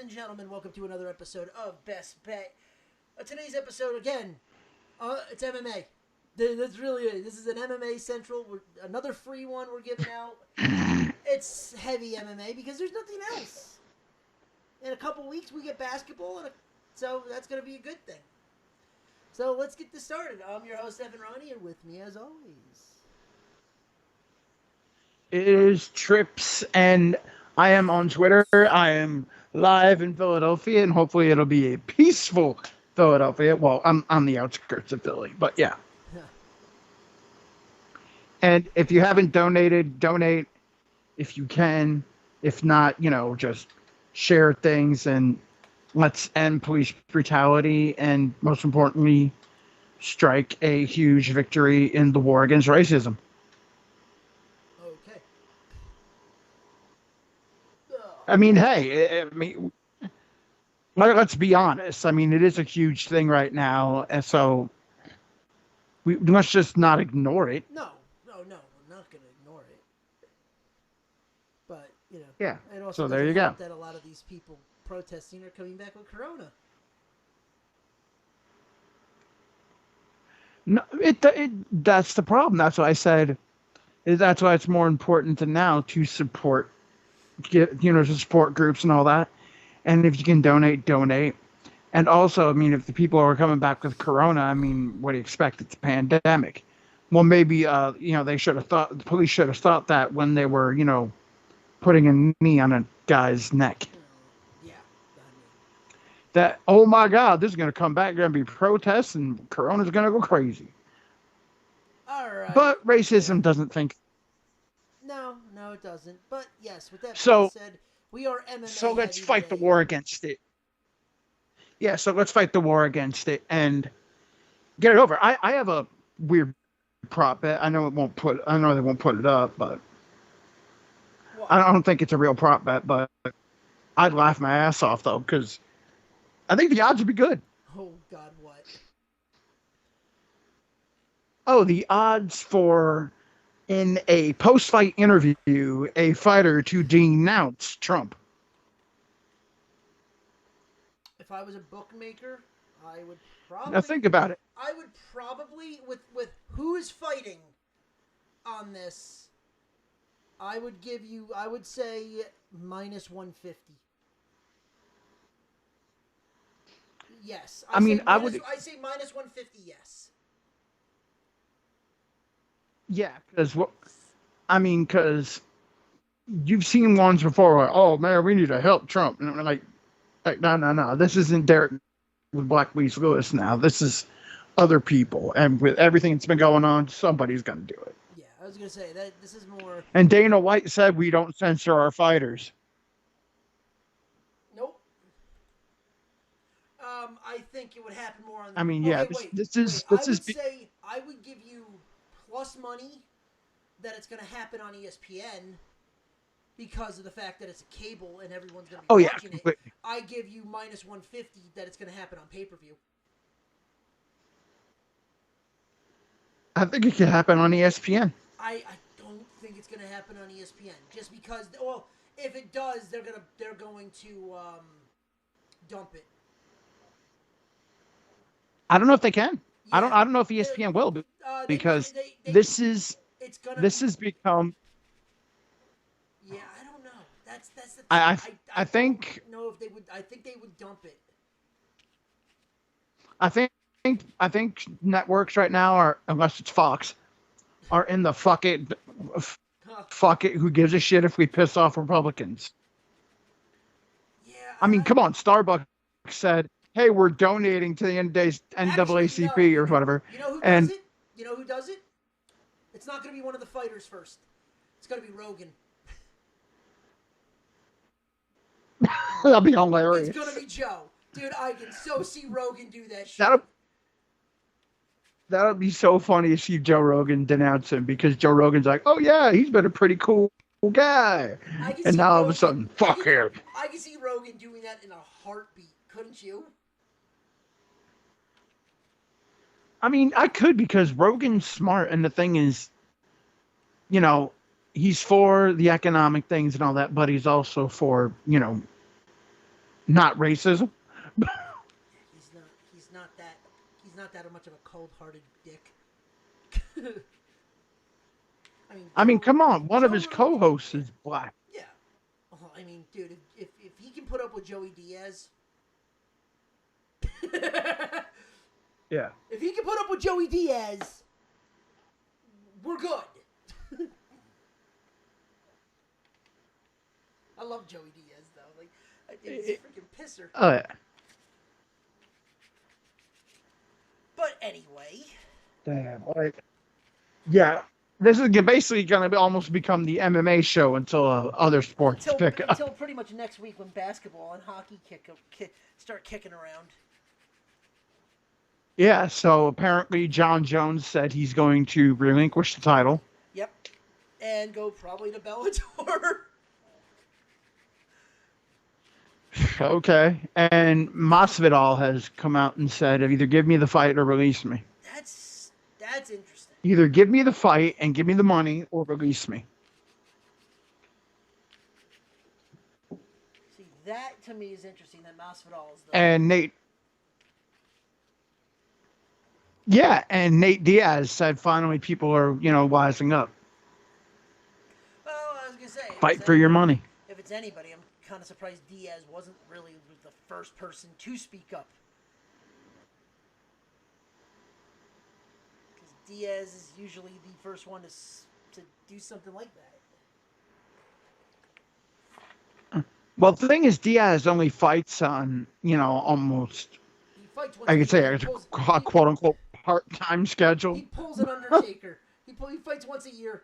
and gentlemen, welcome to another episode of Best Bet. Today's episode, again, it's MMA. That's really it. This is an MMA Central. Another free one we're giving out. It's heavy MMA because there's nothing else. In a couple weeks, we get basketball, so that's going to be a good thing. So let's get this started. I'm your host, Evan Ronnie, and with me, as always, it is Trips, and I am on Twitter. I am live in Philadelphia, and hopefully it'll be a peaceful Philadelphia. Well, I'm on the outskirts of Philly, but yeah. And if you haven't donated, donate if you can. If not, just share things and let's end police brutality and, most importantly, strike a huge victory in the war against racism. okay. I mean, hey, let's be honest. I mean, it is a huge thing right now, and so we must just not ignore it. No, we're not going to ignore it. But, Yeah. it also So there you go. that a lot of these people protesting are coming back with Corona. No, that's the problem. That's why I said. That's why it's more important than now to support, to support groups and all that. And if you can donate. And also, I mean, if the people are coming back with Corona, I mean, what do you expect? It's a pandemic. Well, maybe, they should have thought, the police should have thought that when they were, putting a knee on a guy's neck. Yeah. That, oh my God, this is going to come back, going to be protests, and Corona's going to go crazy. All right. But racism doesn't think. No, it doesn't. But yes, with that So- being said, we are MMA. So let's heavy fight the today. war against it. Yeah, so let's fight the war against it and get it over. I have a weird prop bet. I know they won't put it up, but Well, I don't think it's a real prop bet, but I'd laugh my ass off though, because I think the odds would be good. oh God, what? Oh, the odds for, in a post-fight interview, a fighter to denounce Trump. If I was a bookmaker, I would probably. Now think about it. I would probably, with who is fighting on this, I would say minus 150. Yes. I say minus 150, yes. Yeah, because you've seen ones before, like, oh man, we need to help Trump, and I'm like no, this isn't Derek with Black Lease Lewis now. This is other people, and with everything that's been going on, somebody's gonna do it. Yeah, I was gonna say that this is more. And Dana White said we don't censor our fighters. Nope. I think it would happen more on. I mean, okay, yeah, this is. I would give you plus money that it's going to happen on ESPN because of the fact that it's a cable and everyone's going to be watching it. I give you minus 150 that it's going to happen on pay-per-view. I think it could happen on ESPN. I don't think it's going to happen on ESPN just because. Well, if it does, they're going to dump it. I don't know if they can. Yeah. I don't know if ESPN will, because this has become. Yeah, I don't know. That's the thing. I think. No, if they would, I think they would dump it. I think networks right now are, unless it's Fox, are in the fuck it. Who gives a shit if we piss off Republicans? Yeah. I mean, come on. Starbucks said, hey, we're donating to the NAACP or whatever. You know who does it? You know who does it? It's not going to be one of the fighters first. It's going to be Rogan. That'll be hilarious. It's going to be Joe. Dude, I can so see Rogan do that shit. That'll be so funny to see Joe Rogan denounce him, because Joe Rogan's like, oh yeah, he's been a pretty cool guy. And now all of a sudden, fuck him. I can see Rogan doing that in a heartbeat, couldn't you? I mean, I could, because Rogan's smart, and the thing is, he's for the economic things and all that, but he's also for, not racism. He's not. He's not that. He's not that much of a cold-hearted dick. I mean, I mean, come on, one of Joe his Rogan. co-hosts Yeah, is black. yeah. I mean, dude, if he can put up with Joey Diaz, Yeah. if he can put up with Joey Diaz, we're good. I love Joey Diaz though. Like, he's a freaking pisser. Oh yeah. But anyway, Damn. Like, yeah. This is basically going to almost become the MMA show until other sports pick up. until pretty much next week when basketball and hockey start kicking around. Yeah, so apparently John Jones said he's going to relinquish the title. Yep, and go probably to Bellator. Okay. And Masvidal has come out and said, either give me the fight or release me. That's interesting. Either give me the fight and give me the money or release me. See, that to me is interesting. That Masvidal is the And Nate. Yeah, and Nate Diaz said finally people are, wising up. Well, I was gonna say, Fight for your money. If it's anybody, I'm kind of surprised Diaz wasn't really the first person to speak up. Because Diaz is usually the first one to do something like that. Well, the thing is, Diaz only fights on, almost, He fights once I a could say, year. it's a quote-unquote part-time schedule. He pulls an Undertaker. He fights once a year.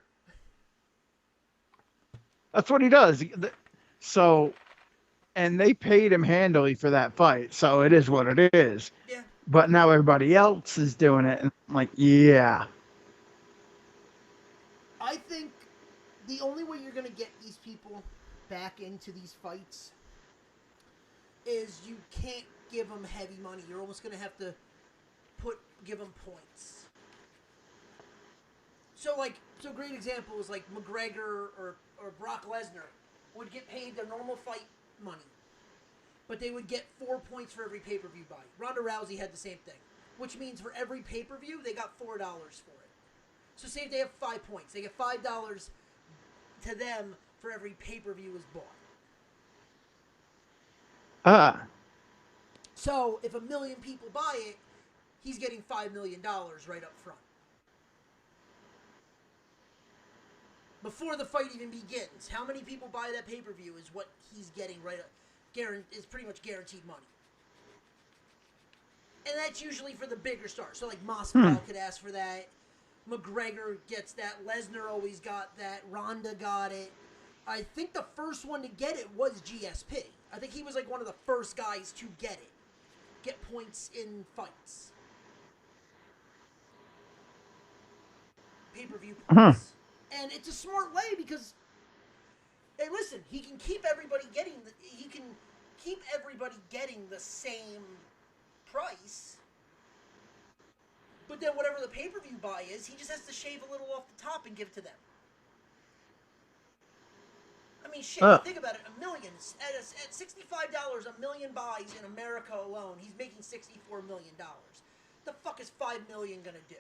That's what he does. So, and they paid him handily for that fight, so it is what it is. Yeah. But now everybody else is doing it, and I'm like, yeah. I think the only way you're going to get these people back into these fights is you can't give them heavy money. You're almost going to have to give them points. So great example is like McGregor or Brock Lesnar would get paid their normal fight money, but they would get 4 points for every pay-per-view buy. Ronda Rousey had the same thing, which means for every pay-per-view they got $4 for it. So say if they have 5 points, they get $5 to them for every pay-per-view is bought. So if 1 million people buy it, he's getting $5 million right up front. Before the fight even begins, how many people buy that pay-per-view is what he's getting right up. Is pretty much guaranteed money. And that's usually for the bigger stars. So like Masvidal could ask for that. McGregor gets that. Lesnar always got that. Ronda got it. I think the first one to get it was GSP. I think he was like one of the first guys to get it. Get points in fights. Pay-per-view points. And it's a smart way because, hey, listen, he can keep everybody getting the same price. But then whatever the pay-per-view buy is, he just has to shave a little off the top and give it to them. I mean, shit, think about it. $1 million. At $65, 1 million buys in America alone, he's making $64 million. The fuck is $5 million gonna do?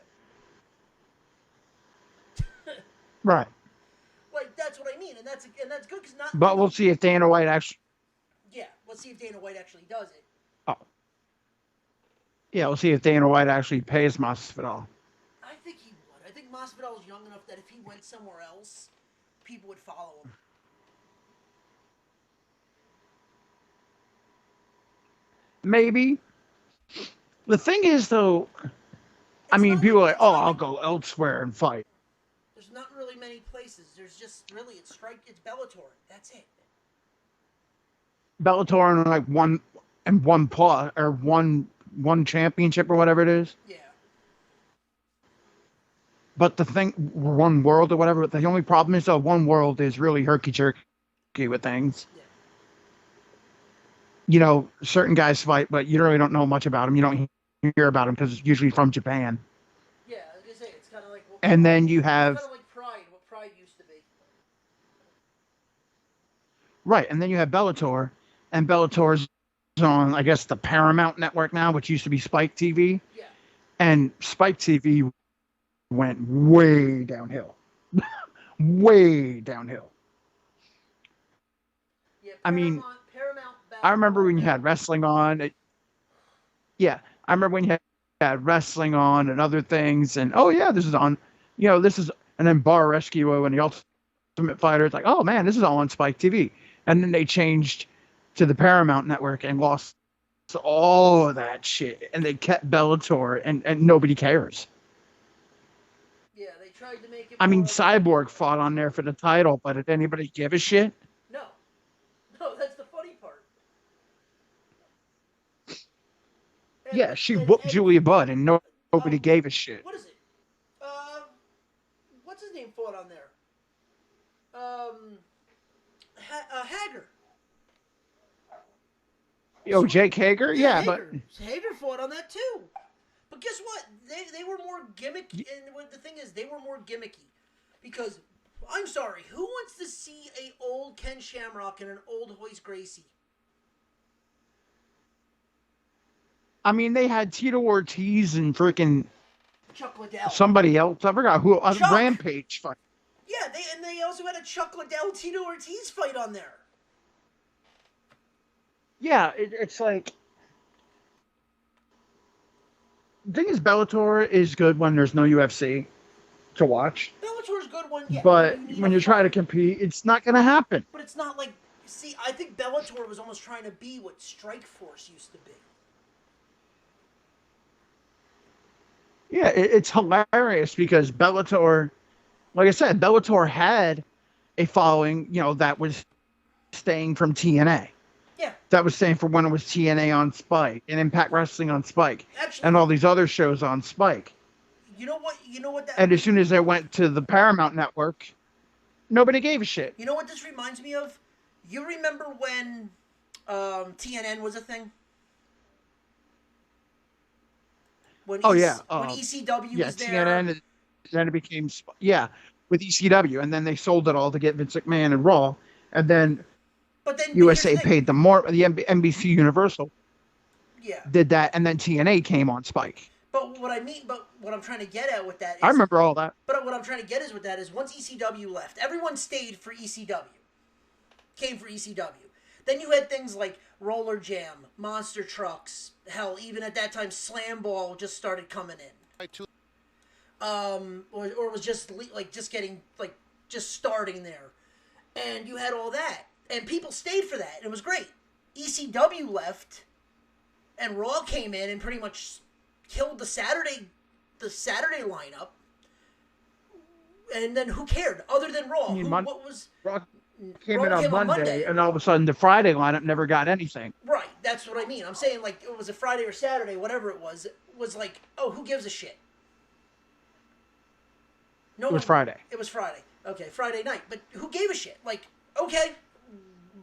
Right. Like, that's what I mean, and that's good because not. But we'll see if Dana White actually. Yeah, let's see if Dana White actually does it. Oh. Yeah, we'll see if Dana White actually pays Masvidal. I think he would. I think Masvidal's young enough that if he went somewhere else, people would follow him. Maybe. The thing is, though, people are like, I'll go elsewhere and fight. There's not really many places. There's just really it's Bellator. That's it. Bellator and like one championship or whatever it is. Yeah. But the thing, one world or whatever. The only problem is, though, one world is really herky-jerky with things. Yeah. Certain guys fight, but you really don't know much about them. You don't hear about them because it's usually from Japan. Yeah, I was gonna say it's kind of like. And then you have. It's kind of like Pride. What Pride used to be. Right, and then you have Bellator, and Bellator's on, I guess, the Paramount network now, which used to be Spike TV, Yeah. and Spike TV went way downhill, way downhill. Yeah, I mean, Paramount I back remember when you when had wrestling on. Yeah, I remember when you had wrestling on and other things, and oh yeah, this is on. This is, and then Bar Rescue and the Ultimate Fighter. It's like, oh man, this is all on Spike TV, and then they changed to the Paramount Network and lost all of that shit, and they kept Bellator, and nobody cares. yeah, they tried to make it I mean, more like a Cyborg fought on there for the title, but did anybody give a shit? no, no. That's the funny part. Yeah, she whooped And Julia Budd, and nobody um, gave a shit. what is it? Um, what's his name fought on there? Hager. Yo, Jake Hager, Yeah, yeah, but Hager fought on that too. But guess what? They were more gimmicky, and the thing is, they were more gimmicky because I'm sorry, who wants to see a old Ken Shamrock and an old Hoist Gracie? I mean, they had Tito Ortiz and freaking Chuck Liddell. somebody else. I forgot who. Chuck. Rampage fight. Yeah, they also had a Chuck Liddell Tito Ortiz fight on there. Yeah, it's like the thing is, Bellator is good when there's no UFC to watch, Bellator's good one, yeah. but When you when need a you're trying to fight. compete, it's not gonna happen. But it's not like, see, I think Bellator was almost trying to be what Strikeforce used to be. Yeah, it's hilarious because Bellator, like I said, Bellator had a following, that was staying from TNA. Yeah. That was staying from when it was TNA on Spike and Impact Wrestling on Spike, Actually, and all these other shows on Spike. you know what? You know what that. And as soon as they went to the Paramount Network, nobody gave a shit. You know what this reminds me of? You remember when TNN was a thing? When Oh when yeah, ECW yeah, was there. TNN, then it became with ECW, and then they sold it all to get Vince McMahon and Raw, and then But here's USA the thing. paid them more. The NBC Universal Yeah. did that, and then TNA came on Spike. But what I'm trying to get at with that is, I remember all that. But what I'm trying to get is with that is once ECW left, everyone stayed for ECW. Came for ECW. Then you had things like Roller Jam, Monster Trucks, hell, even at that time, Slam Ball just started coming in. Or was just just getting just starting there, and you had all that, and people stayed for that, and it was great. ECW left, and Raw came in and pretty much killed the Saturday lineup, and then who cared other than Raw? What was Raw came in on Monday, and all of a sudden the Friday lineup never got anything. Right, that's what I mean. I'm saying it was a Friday or Saturday, whatever it was like, oh, who gives a shit? No, It was Friday. It was Friday. Okay, Friday night. But who gave a shit? Okay,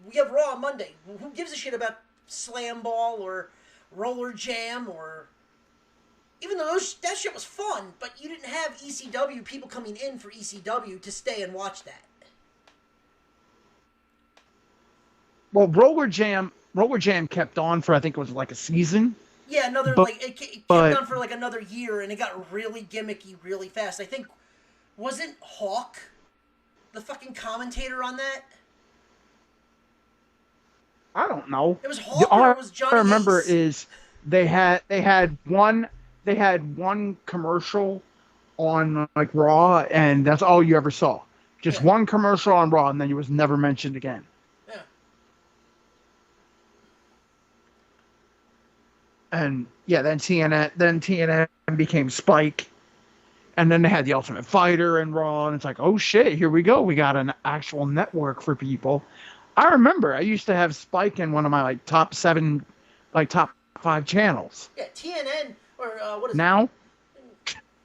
we have Raw on Monday. Who gives a shit about Slam Ball or Roller Jam or... Even though that shit was fun, but you didn't have ECW people coming in for ECW to stay and watch that. Well, Roller Jam kept on for, I think it was like a season. Yeah, it kept on for another year, and it got really gimmicky really fast. I think, wasn't Hawk the fucking commentator on that? I don't know. It was Hawk or it was Johnny All I remember Ace? is they had one commercial on Raw, and that's all you ever saw. Just one commercial on Raw, and then it was never mentioned again. Yeah. And yeah, then TNN became Spike, and then they had the Ultimate Fighter and Raw, and it's like, oh shit, here we go. We got an actual network for people. I remember I used to have Spike in one of my top 5 channels. Yeah, TNN or what is now? It?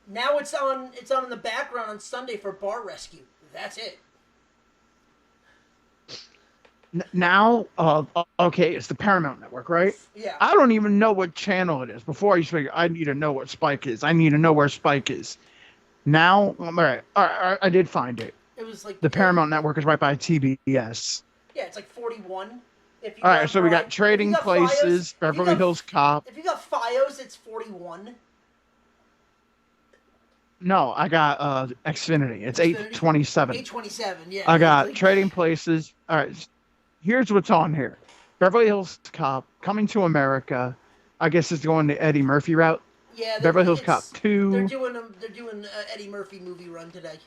Now it's on in the background on Sunday for Bar Rescue. That's it. Now, okay, it's the Paramount Network, right? Yeah. I don't even know what channel it is. Before I used to figure, I need to know what Spike is. I need to know where Spike is. Now, all right, I did find it. It was the Paramount Network is right by TBS. Yeah, it's 41. If you All right, got so we got if you Trading got FiOS, Places, Beverly Hills Cop. if you got FiOS, it's 41. No, I got Xfinity. It's Xfinity, 827. 827. Yeah, I it's got like, Trading Places. All right, here's what's on here. Beverly Hills Cop, Coming to America. I guess it's going the Eddie Murphy route. yeah, Beverly Hills Cop they're 2. doing Eddie Murphy movie run today.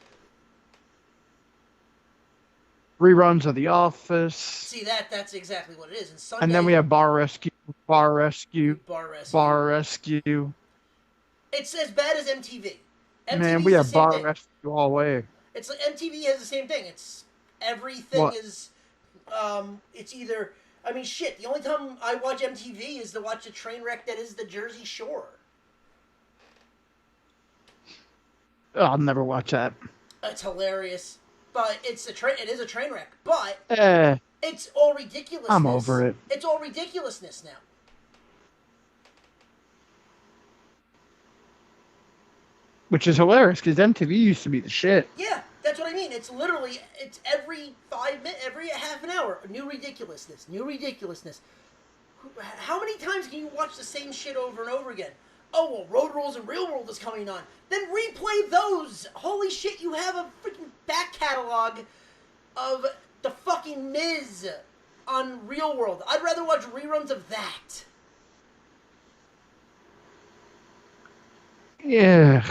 Reruns of The Office. See that's exactly what it is. And Sunday, And then we have Bar Rescue, Bar Rescue, Bar Rescue. Bar Rescue. It's as bad as MTV. Man, we MTV's the have same Bar thing. Rescue all the way. It's like MTV has the same thing. It's everything What? is, it's either. I mean, shit. The only time I watch MTV is to watch the train wreck that is the Jersey Shore. Oh, I'll never watch that. It's hilarious, but it's a train. It is a train wreck, but Eh, it's all ridiculousness. I'm over it. It's all ridiculousness now. Which is hilarious because MTV used to be the shit. Yeah, that's what I mean. It's literally every 5 minutes, every half an hour, new ridiculousness, new ridiculousness. How many times can you watch the same shit over and over again? Oh, well, Road Rules and Real World is coming on. Then replay those. Holy shit, you have a freaking back catalog of the fucking Miz on Real World. I'd rather watch reruns of that. Yeah.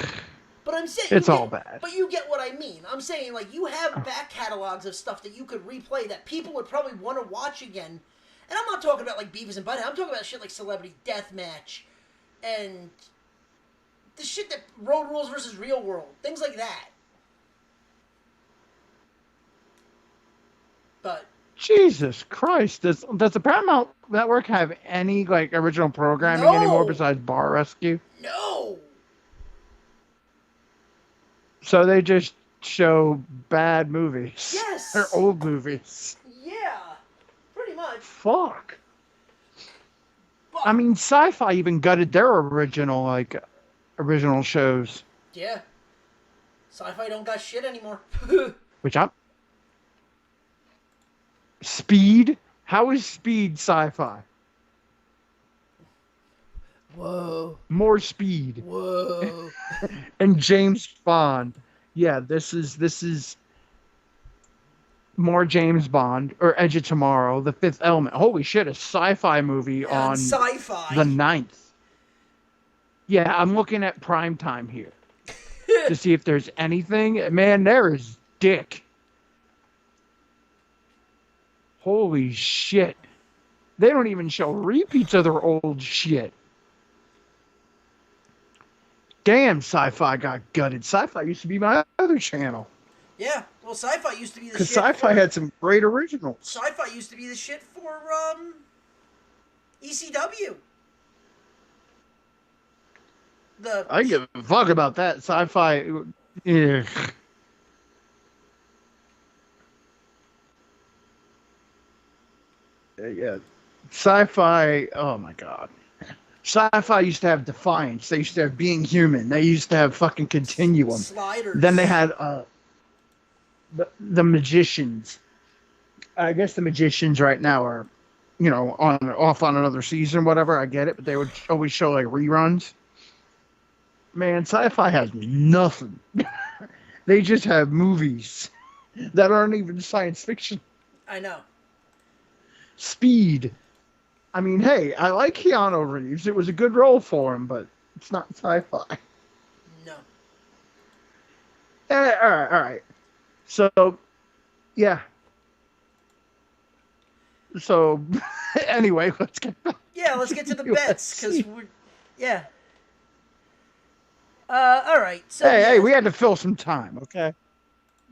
But I'm saying It's all bad. But you get what I mean. I'm saying, like, you have back catalogs of stuff that you could replay that people would probably want to watch again. And I'm not talking about like Beavis and Butthead. I'm talking about shit like Celebrity Deathmatch and the shit that Road Rules versus Real World, things like that. But Jesus Christ, does the Paramount Network have any like original programming anymore besides Bar Rescue? No. So they just show bad movies. Yes. Or old movies. Yeah. Pretty much. Fuck. But, I mean, Sci-Fi even gutted their original shows. Yeah. Sci-Fi don't got shit anymore. Which I'm... Speed? How is Speed Sci-Fi? Whoa. More Speed. Whoa. And James Bond. Yeah, this is more James Bond or Edge of Tomorrow, The Fifth Element. Holy shit, a sci-fi movie on Sci-Fi. the 9th. Yeah, I'm looking at prime time here to see if there's anything. Man, there is dick. Holy shit. They don't even show repeats of their old shit. Damn, Sci-Fi got gutted. Sci-Fi used to be my other channel. Yeah, well, Sci-Fi used to be the shit. Because Sci-Fi had some great originals. Sci-Fi used to be the shit for ECW. I give a fuck about that. Sci-Fi. Yeah. Yeah. Sci-Fi. Oh my god. Sci-Fi used to have Defiance. They used to have Being Human. They used to have fucking Continuum. Sliders. Then they had the Magicians. I guess the Magicians right now are, off on another season, whatever. I get it, but they would always show like reruns. Man, Sci-Fi has nothing. They just have movies that aren't even science fiction. I know. Speed. I mean, hey, I like Keanu Reeves. It was a good role for him, but it's not Sci-Fi. No. All right. So, yeah. So, anyway, let's get back. Yeah, let's get to the bets because yeah. All right. So Hey, we had to fill some time, okay?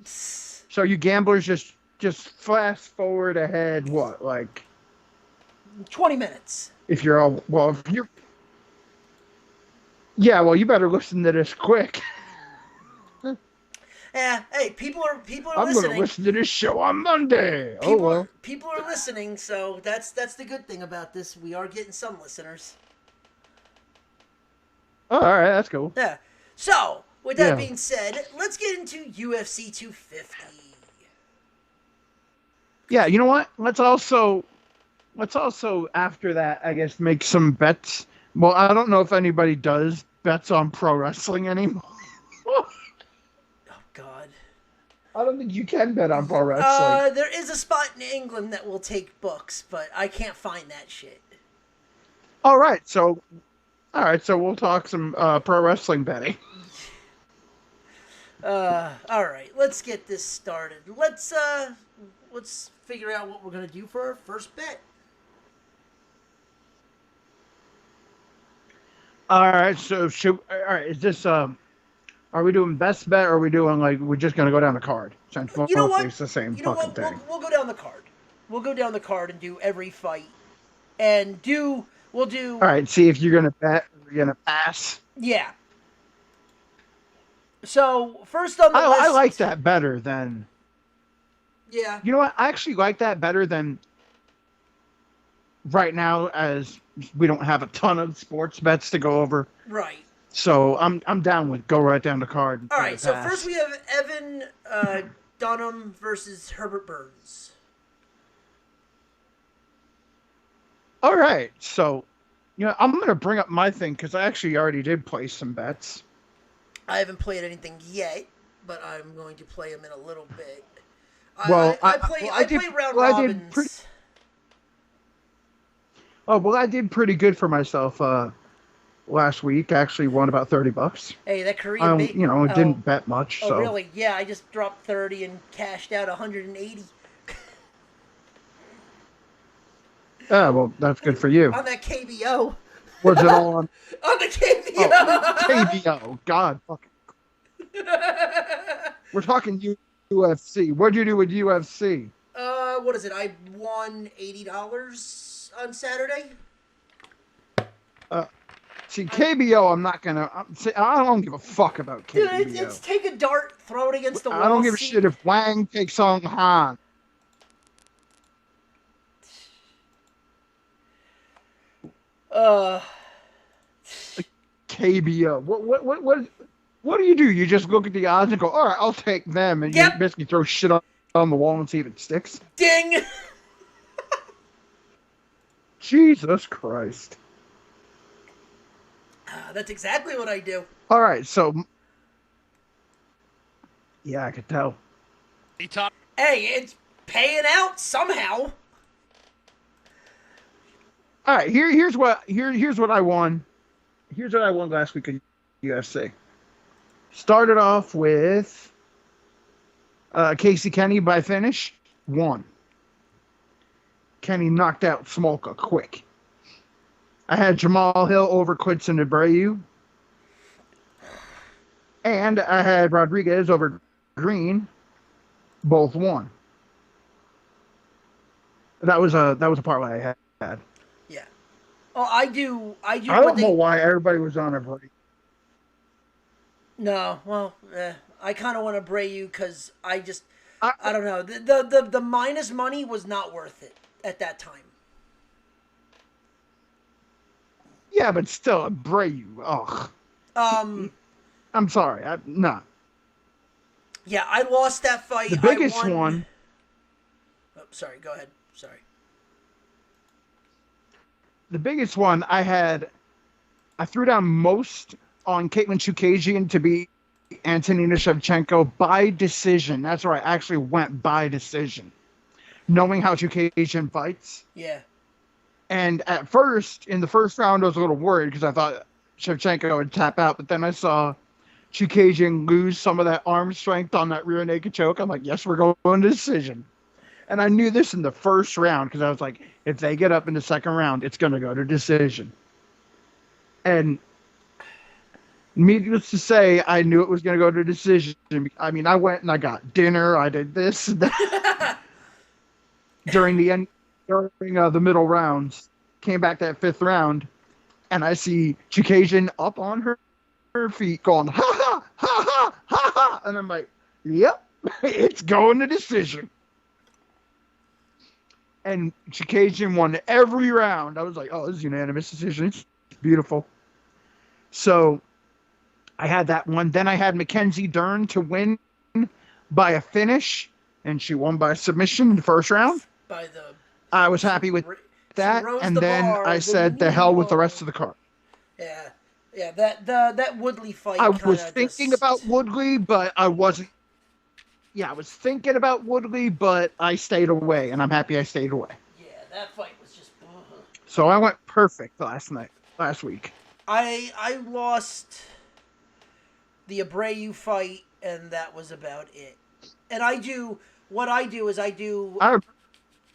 So you gamblers just fast forward ahead. What, like 20 minutes? If you're yeah, well, you better listen to this quick. Yeah. Hey, people are I'm listening. gonna listen to this show on Monday. People are listening, so that's the good thing about this. We are getting some listeners. Oh, all right, that's cool. Yeah. So, with that being said, let's get into UFC 250. Yeah, you know what? Let's also let's also after that, I guess, make some bets. Well, I don't know if anybody does bets on pro wrestling anymore. Oh God. I don't think you can bet on pro wrestling. There is a spot in England that will take books, but I can't find that shit. All right, so we'll talk some pro wrestling betting. All right, let's get this started. Let's figure out what we're gonna do for our first bet. All right, so all right, is this are we doing best bet or are we doing like we're just gonna go down the card? Since You know mostly what? it's the same You know fucking what? thing. We'll go down the card. We'll go down the card and do every fight, and we'll do All right, see if you're gonna bet or you're gonna pass. yeah. So first on the list, I like that better than. yeah. You know what? I actually like that better than right now, as we don't have a ton of sports bets to go over. Right. So I'm down with go right down the card. And All try right. to So pass. first we have Evan Dunham versus Herbert Burns. All right. So, I'm going to bring up my thing because I actually already did place some bets. I haven't played anything yet, but I'm going to play them in a little bit. Well, I play round robins. I did pretty good for myself last week. I actually won about $30. Hey, that Korean bait. Didn't bet much. Oh, so. really? Yeah, I just dropped 30 and cashed out 180. Yeah, well, that's good for you. On that KBO. Was it all on? On the KBO. Oh, KBO. God, fucking. We're talking UFC. What'd you do with UFC? What is it? I won $80 on Saturday. See, KBO, I'm not gonna. I don't give a fuck about KBO. Dude, it's take a dart, throw it against the wall. I don't give a shit if Wang takes on Han. KBO. What do you do? You just look at the odds and go, all right, I'll take them, and you basically throw shit on the wall and see if it sticks. Ding! Jesus Christ. That's exactly what I do. All right, so yeah, I could tell. Hey, it's paying out somehow. All right, here's what I won. Here's what I won last week at UFC. Started off with Casey Kenny by finish, won. Kenny knocked out Smolka quick. I had Jamal Hill over Quinton Abreu. And I had Rodriguez over Green. Both won. That was a parlay I had. Yeah. Oh, I do. I don't know why everybody was on Abreu. No, well, I kind of want Abreu because I don't know. The minus money was not worth it at that time. Yeah, but still, Abreu. Ugh. I'm sorry. No. Yeah, I lost that fight. The biggest one. Oh, sorry. Go ahead. Sorry. The biggest one I threw down most on Caitlin Chukagian to beat Antonina Shevchenko by decision. That's where I actually went by decision, knowing how Chukagian fights. Yeah. And at first, in the first round, I was a little worried because I thought Shevchenko would tap out. But then I saw Chukagian lose some of that arm strength on that rear naked choke. I'm like, yes, we're going to decision. And I knew this in the first round because I was like, if they get up in the second round, it's going to go to decision. And needless to say, I knew it was going to go to decision. I mean, I went and I got dinner. I did this and that. During the middle rounds, came back that fifth round, and I see Chukagian up on her feet going, ha, ha, ha, ha, ha, ha. And I'm like, yep, it's going to decision. And Chukagian won every round. I was like, oh, this is unanimous decision. It's beautiful. So I had that one. Then I had Mackenzie Dern to win by a finish, and she won by submission in the first round. By the I was happy with She that, rose and the then bar. I said the hell with the rest of the card. Yeah, yeah. That Woodley fight I kind was of thinking just. about Woodley, but I wasn't. Yeah, I was thinking about Woodley, but I stayed away, and I'm happy I stayed away. Yeah, that fight was just. So I went perfect last week. I lost the Abreu fight, and that was about it. And what I do is I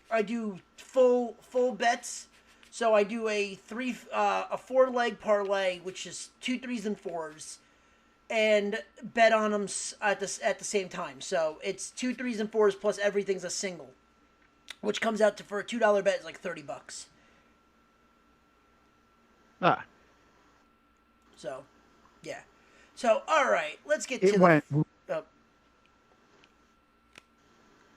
I do full bets. So I do a 4-leg parlay, which is 2 3s and 4s, and bet on them at the same time. So it's 2 3s and 4s plus everything's a single, which comes out to, for a $2 bet, is like $30. ah, So, yeah. So all right, let's get it to went. the.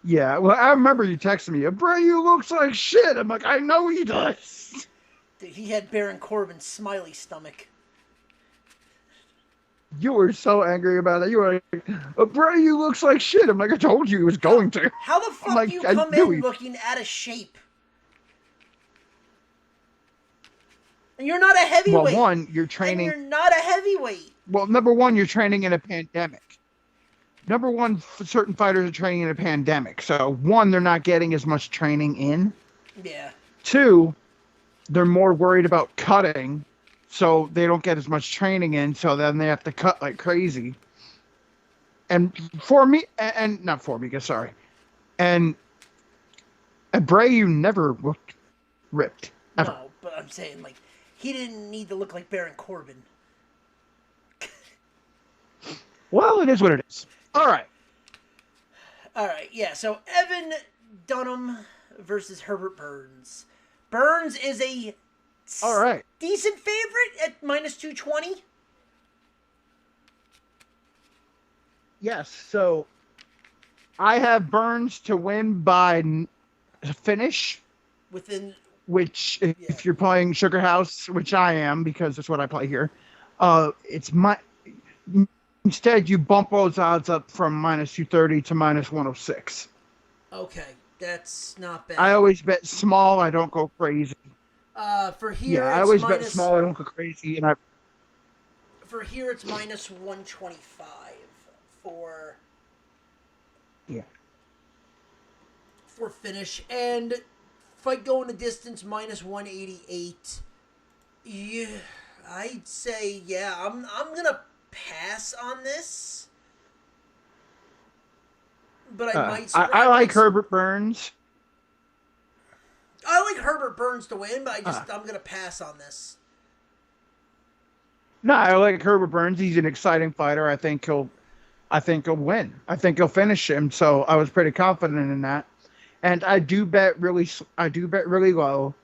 Yeah, well, I remember you texting me, Abreu looks like shit. I'm like, I know he does. Dude, he had Baron Corbin's smiley stomach. You were so angry about it. You were like, Abreu looks like shit. I'm like, I told you he was going to. How the fuck like, do you I come knew in he... looking out of shape? And you're not a heavyweight. Well, one, you're training. And you're not a heavyweight. Well, number one, you're training in a pandemic. Number one, certain fighters are training in a pandemic. So, one, they're not getting as much training in. Yeah. Two, they're more worried about cutting, so they don't get as much training in, so then they have to cut like crazy. And for me, and not for me, sorry. And Abreu never looked ripped. Ever. No, but I'm saying, like, he didn't need to look like Baron Corbin. Well, it is what it is. All right. All right, yeah. So Evan Dunham versus Herbert Burns. Burns is a All right. decent favorite at minus 220. Yes. So I have Burns to win by finish. Within. Which, if you're playing Sugar House, which I am because that's what I play here, it's my. Instead, you bump those odds up from minus 230 to minus 106. Okay, that's not bad. I always bet small. I don't go crazy. For here, I always bet small. I don't go crazy, and For here, it's minus 125 for. Yeah. For finish, and fight going the distance minus 188. Yeah, I'd say I'm gonna pass on this, but I might. I like Herbert Burns. I like Herbert Burns to win, but I'm gonna pass on this. No, I like Herbert Burns. He's an exciting fighter. I think he'll win. I think he'll finish him. So I was pretty confident in that. And I do bet really low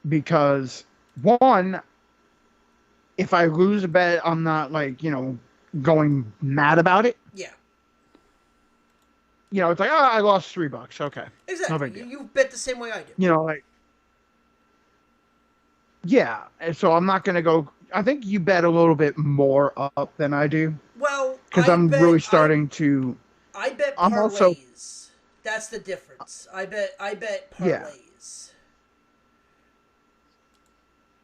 because one, if I lose a bet, I'm not going mad about it. Yeah. It's like, I lost $3. Okay. Exactly. No big deal. You bet the same way I do. Yeah. And so I'm not going to go. I think you bet a little bit more up than I do. Well, because I'm really starting to. I bet parlays. I'm also. That's the difference. I bet parlays. Yeah.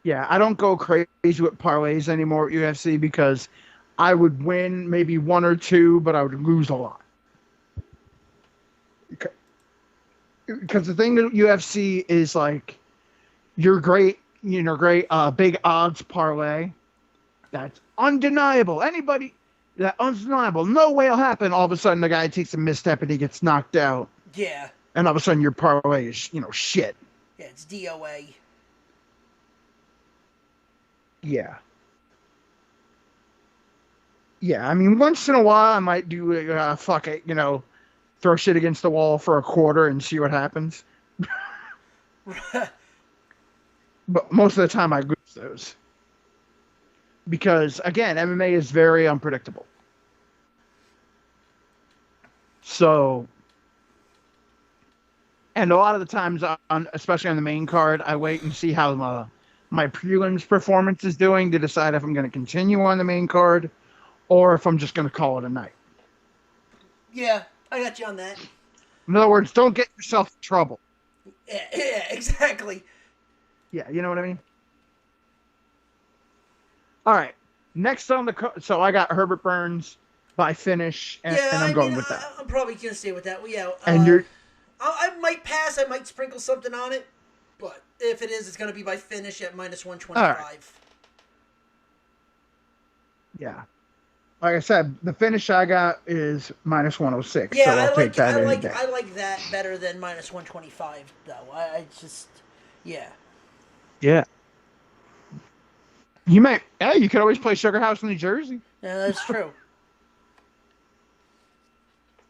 Yeah, I don't go crazy with parlays anymore at UFC because I would win maybe one or two, but I would lose a lot. Because the thing with UFC is like, you're great, big odds parlay. That's undeniable. That undeniable. No way it'll happen. All of a sudden, the guy takes a misstep and he gets knocked out. Yeah. And all of a sudden, your parlay is, shit. Yeah, it's DOA. Yeah. Yeah, I mean, once in a while, I might do, fuck it, throw shit against the wall for a quarter and see what happens. But most of the time, I lose those. Because, again, MMA is very unpredictable. So, and a lot of the times, especially on the main card, I wait and see how my prelims performance is doing to decide if I'm going to continue on the main card or if I'm just going to call it a night. Yeah, I got you on that. In other words, don't get yourself in trouble. Yeah, exactly. Yeah, you know what I mean? All right. Next on so I got Herbert Burns by finish, and Yeah, I'm I mean, going with that. I'm probably gonna stay with that. Well, yeah, And you're I might pass. I might sprinkle something on it, but if it is, it's gonna be by finish at minus one twenty all right. five. Yeah. Like I said, the finish I got is minus 106, Yeah, so I'll take that any day. I like that better than minus 125 though. I just, yeah. Yeah. You may, yeah, you could always play Sugar House in New Jersey. Yeah, that's true.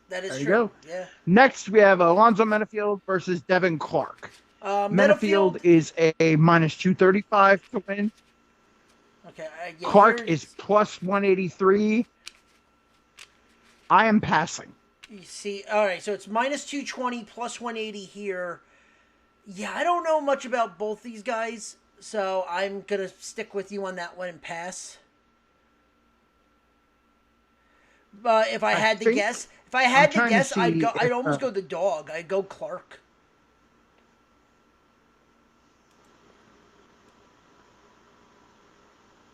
That is There you true. go. Yeah. Next, we have Alonzo Menafield versus Devin Clark. Menafield Metafield. is a minus 235 to win. Okay. Yeah. Clark is plus 183. I am passing. You see, all right. So it's minus 220 plus 180 here. Yeah, I don't know much about both these guys, so I'm gonna stick with you on that one and pass. But if I had to guess, I'd go. I'd almost go the dog. I'd go Clark.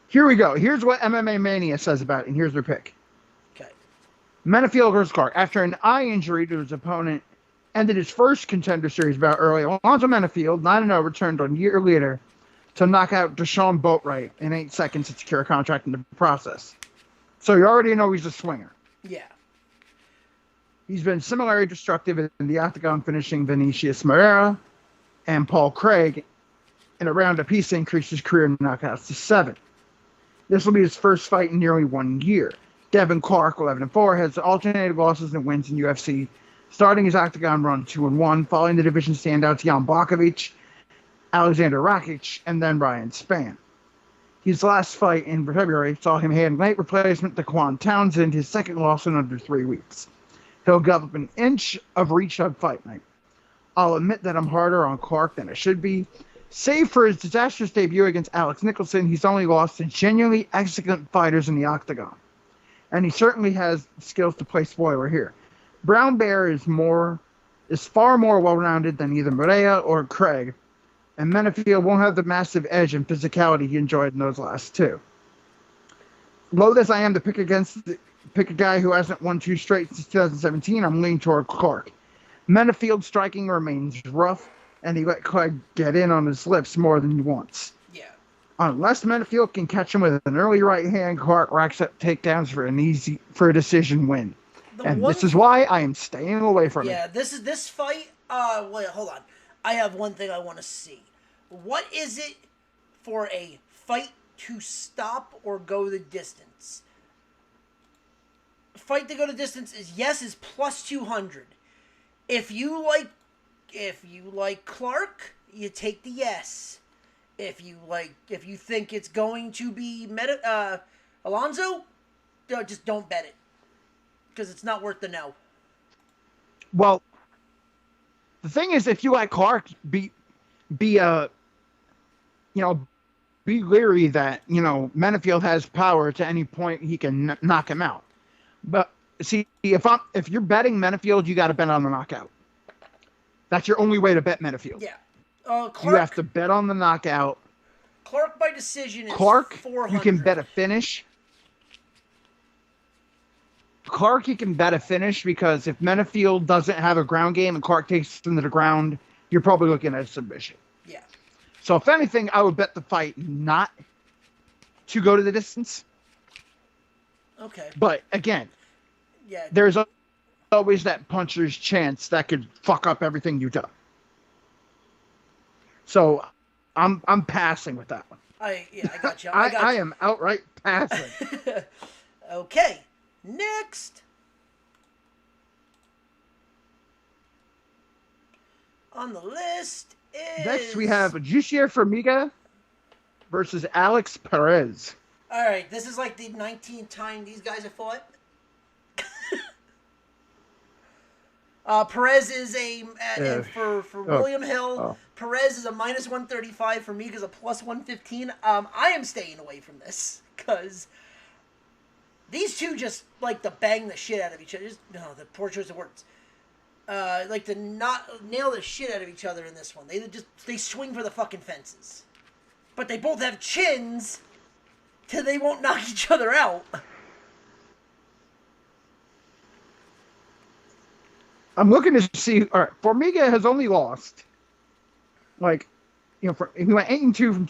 Here we go. Here's what MMA Mania says about it, and here's their pick. Okay. Menafield versus Clark. After an eye injury to his opponent, ended his first contender series bout early. Alonzo Menafield, 9-0, returned a year later to knock out Deshaun Boatwright in 8 seconds to secure a contract in the process. So you already know he's a swinger. Yeah. He's been similarly destructive in the octagon, finishing Vinicius Moreira and Paul Craig in a round apiece to increase his career knockouts to 7. This will be his first fight in nearly 1 year. Devin Clark, 11-4, has alternated losses and wins in UFC, starting his octagon run 2-1, following the division standouts Jan Blachowicz, Alexander Rakic, and then Ryan Spann. His last fight in February saw him hand late replacement to Quan Townsend, his second loss in under 3 weeks. He'll give up an inch of reach on fight night. I'll admit that I'm harder on Clark than I should be. Save for his disastrous debut against Alex Nicholson, he's only lost to genuinely excellent fighters in the octagon. And he certainly has skills to play spoiler here. Brown Bear is far more well-rounded than either Moreira or Craig, and Menafield won't have the massive edge and physicality he enjoyed in those last 2. Loath as I am to pick a guy who hasn't won 2 straight since 2017, I'm leaning toward Clark. Menafield's striking remains rough, and he let Craig get in on his lips more than once. Yeah. Unless Menafield can catch him with an early right hand, Clark racks up takedowns for a decision win. This is why I am staying away from it. Yeah, this fight. Wait, hold on. I have one thing I want to see. What is it for a fight to stop or go the distance? Fight to go the distance is plus 200. If you like Clark, you take the yes. If you think it's going to be Alonzo, just don't bet it, because it's not worth the no. Well, the thing is, if you like Clark, be leery that Menafield has power to any point he can knock him out. But see, if you're betting Menafield, you got to bet on the knockout. That's your only way to bet Menafield. Yeah. Clark, you have to bet on the knockout. Clark by decision is Clark, 400. you can bet a finish. Clark, you can bet a finish, because if Menafield doesn't have a ground game and Clark takes him to the ground, you're probably looking at a submission. Yeah. So if anything, I would bet the fight not to go to the distance. Okay. But again, yeah, there's always that puncher's chance that could fuck up everything you do. So I'm passing with that one. I got you. I am outright passing. Okay. Next on the list is... Next we have Jussier Formiga versus Alex Perez. All right, this is like the 19th time these guys have fought. Perez is for William Hill. Oh. Perez is a minus 135. Formiga's a plus 115. I am staying away from this because these two just like to bang the shit out of each other. The poor choice of words. like to not nail the shit out of each other in this one. They swing for the fucking fences, but they both have chins, till they won't knock each other out. I'm looking to see. All right, Formiga has only lost, like, he went 8-2 from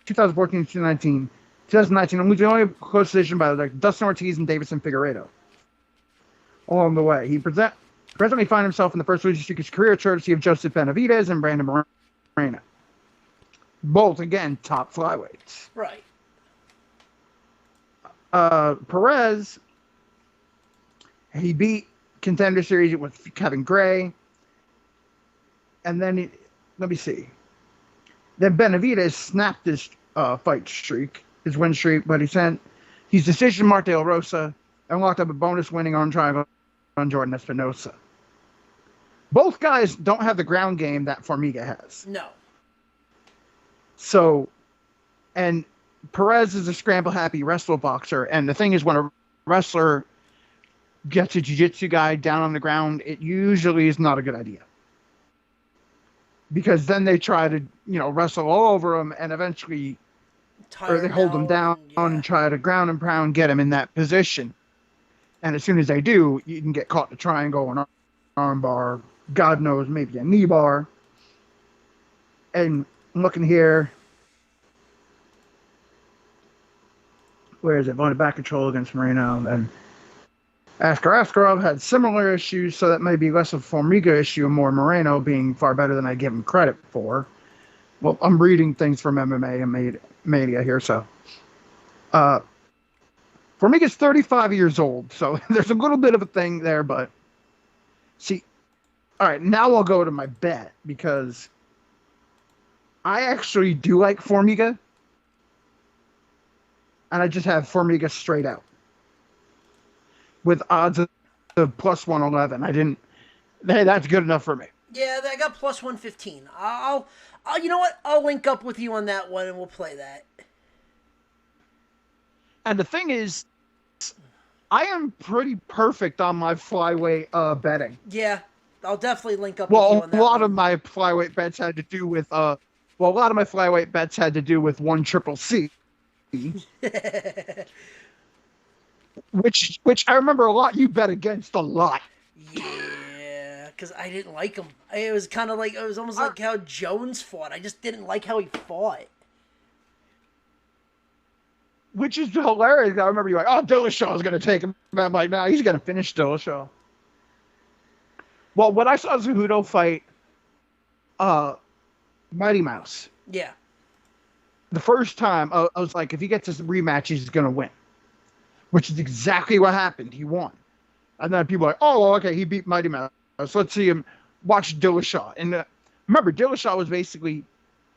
2014 to 2019. 2019, I'm losing only a close decision by like Dustin Ortiz and Davison Figueiredo. Along the way, he presently finds himself in the first losing streak of his career, courtesy of Joseph Benavidez and Brandon Moreno. Both, again, top flyweights. Right. Perez, he beat Contender Series with Kevin Gray. And then, let me see. Then Benavidez snapped his fight streak, his win streak, but he's decision marked De La Rosa and locked up a bonus winning arm triangle on Jordan Espinosa. Both guys don't have the ground game that Formiga has. No. So, and Perez is a scramble-happy wrestler boxer, and the thing is, when a wrestler gets a jiu-jitsu guy down on the ground, it usually is not a good idea. Because then they try to, wrestle all over him, and eventually, or they hold him down and try to ground and pound, get him in that position. And as soon as they do, you can get caught in a triangle, an arm bar, God knows, maybe a knee bar. And I'm looking here. Where is it? Voted back control against Moreno. And Askarov had similar issues, so that may be less of a Formiga issue and more Moreno being far better than I give him credit for. Well, I'm reading things from MMA and Mania here, so. Formiga's 35 years old, so there's a little bit of a thing there, but. See, all right, now I'll go to my bet, because I actually do like Formiga, and I just have Formiga straight out. With odds of plus 111. Hey, that's good enough for me. Yeah, I got plus 115. I'll you know what? I'll link up with you on that one and we'll play that. And the thing is, I am pretty perfect on my flyweight betting. Yeah, I'll definitely link up with you on that one. Well, a lot of my flyweight bets had to do with one triple C. Which I remember a lot. You bet against a lot. Yeah, because I didn't like him. It was kind of like, it was almost like how Jones fought. I just didn't like how he fought. Which is hilarious. I remember you like, oh, Dillashaw is going to take him. I'm like, nah, he's going to finish Dillashaw. Well, when I saw Cejudo fight Mighty Mouse. Yeah. The first time, I was like, if he gets this rematch, he's going to win. Which is exactly what happened. He won. And then people are like, oh, okay, he beat Mighty Mouse. So let's see him watch Dillashaw. And remember, Dillashaw was basically,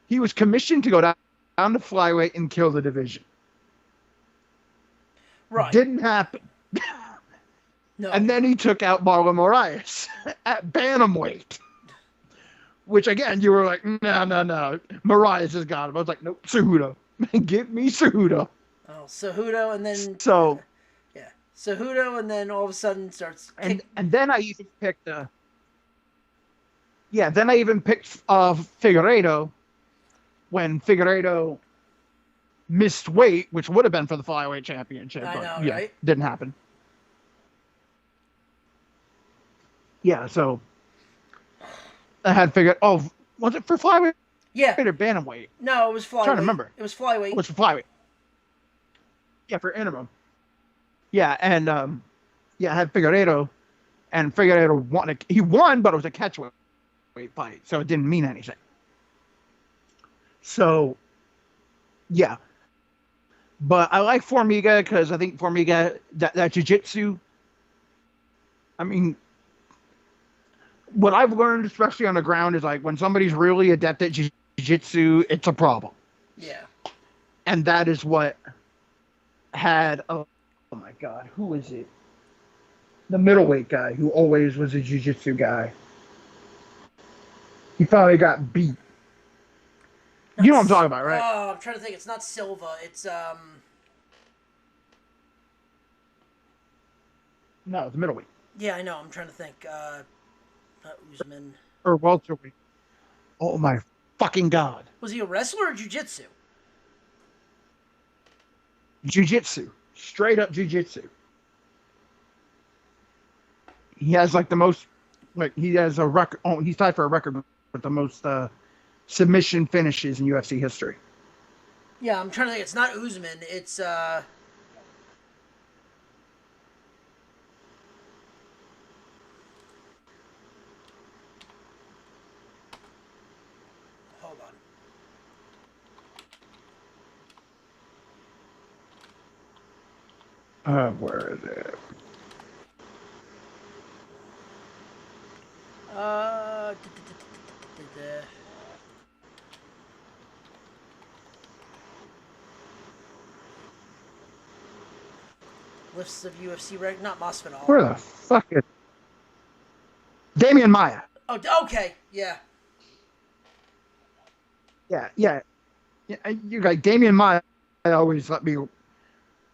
he was commissioned to go down to flyweight and kill the division. Right. Didn't happen. No. And then he took out Marlon Moraes at bantamweight. Which, again, you were like, no. Moraes has got him. I was like, nope, Cejudo. Give me Cejudo. Oh, Cejudo, and then... So... Yeah. Cejudo, and then all of a sudden starts... And then I even picked... Figueiredo when Figueiredo missed weight, which would have been for the flyweight championship. I but know, yeah, right? Didn't happen. Yeah, so... I had figured... Oh, was it for flyweight? Yeah. Or bantamweight? No, it was flyweight. I'm trying to remember. It was flyweight. It was for flyweight. Yeah, for interim. Yeah, and I had Figueiredo, and Figueiredo won. He won, but it was a catchweight fight, so it didn't mean anything. So, yeah. But I like Formiga because I think Formiga, that jiu-jitsu, I mean, what I've learned, especially on the ground, is like when somebody's really adept at jiu-jitsu, it's a problem. Yeah. And that is what had, oh my God, who is it? The middleweight guy who always was a jiu-jitsu guy. He finally got beat. You know what I'm talking about, right? Oh, I'm trying to think. It's not Silva. It's, No, it's middleweight. Yeah, I know. I'm trying to think. Usman. or welterweight. Oh my fucking god! Was he a wrestler or jiu-jitsu? Jiu-jitsu, straight up jiu-jitsu. He has like the most, like he has a record. Oh, he's tied for a record with the most submission finishes in UFC history. Yeah, I'm trying to think. It's not Usman. It's hold on. Where is it? Uh, Lists of UFC record, not Masvidal. Where the fuck is Damian Maya? Oh, okay, yeah. Yeah. You like Damian Maya always let me.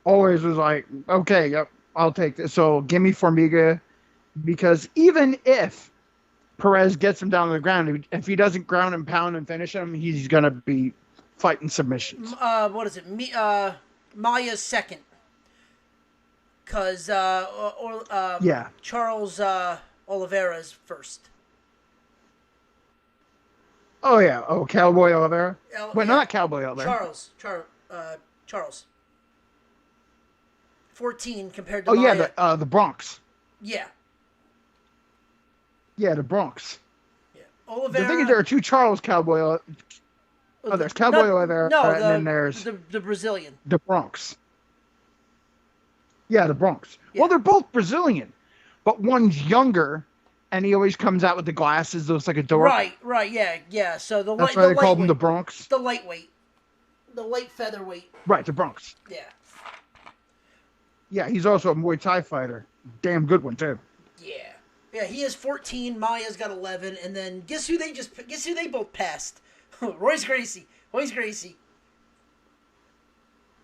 Always was like, okay, yep, I'll take this. So give me Formiga, because even if Perez gets him down to the ground, if he doesn't ground and pound and finish him, he's gonna be fighting submissions. What is it? Maya's second. Cause Yeah. Charles Oliveira's first. Oh yeah. Oh, Cowboy Oliveira. Wait, yeah. not Cowboy Oliveira. Charles. 14 compared to Oh Maya. yeah, the Bronx. Yeah. Yeah, the Bronx. Yeah. Oliveira. The thing is, there are two Charles Cowboy. There's Cowboy Oliveira, and then there's the Brazilian. The Bronx. Yeah, the Bronx. Yeah. Well, they're both Brazilian, but one's younger, and he always comes out with the glasses, looks like a dork. Right, yeah. So that's why they call him the Bronx. The lightweight, the light featherweight. Right, the Bronx. Yeah. Yeah, he's also a Muay Thai fighter. Damn good one too. Yeah, he has 14. Maya's got 11, and then guess who they both passed? Royce Gracie. Oh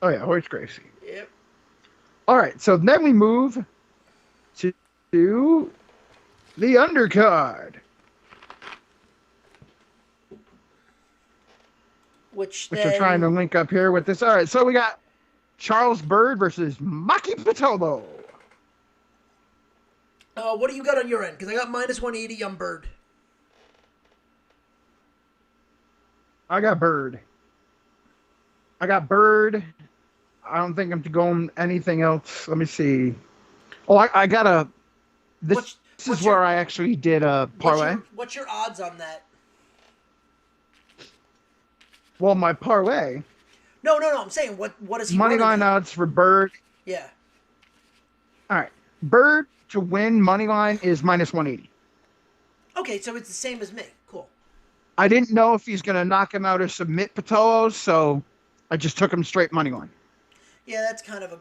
yeah, Royce Gracie. Yep. All right, so then we move to the undercard, which we're trying to link up here with this. All right, so we got Charles Byrd versus Maki Pitolo. What do you got on your end? Because I got minus 180 on Byrd. I got Byrd. I don't think I'm going anything else. Let me see. Oh, I got a. This is where I actually did a parlay. What's your odds on that? Well, my parlay. No. I'm saying what is he? Money line odds for Byrd. Yeah. All right, Byrd to win money line is minus 180. Okay, so it's the same as me. Cool. I didn't know if he's going to knock him out or submit Pitolo, so I just took him straight money line. Yeah, that's kind of a.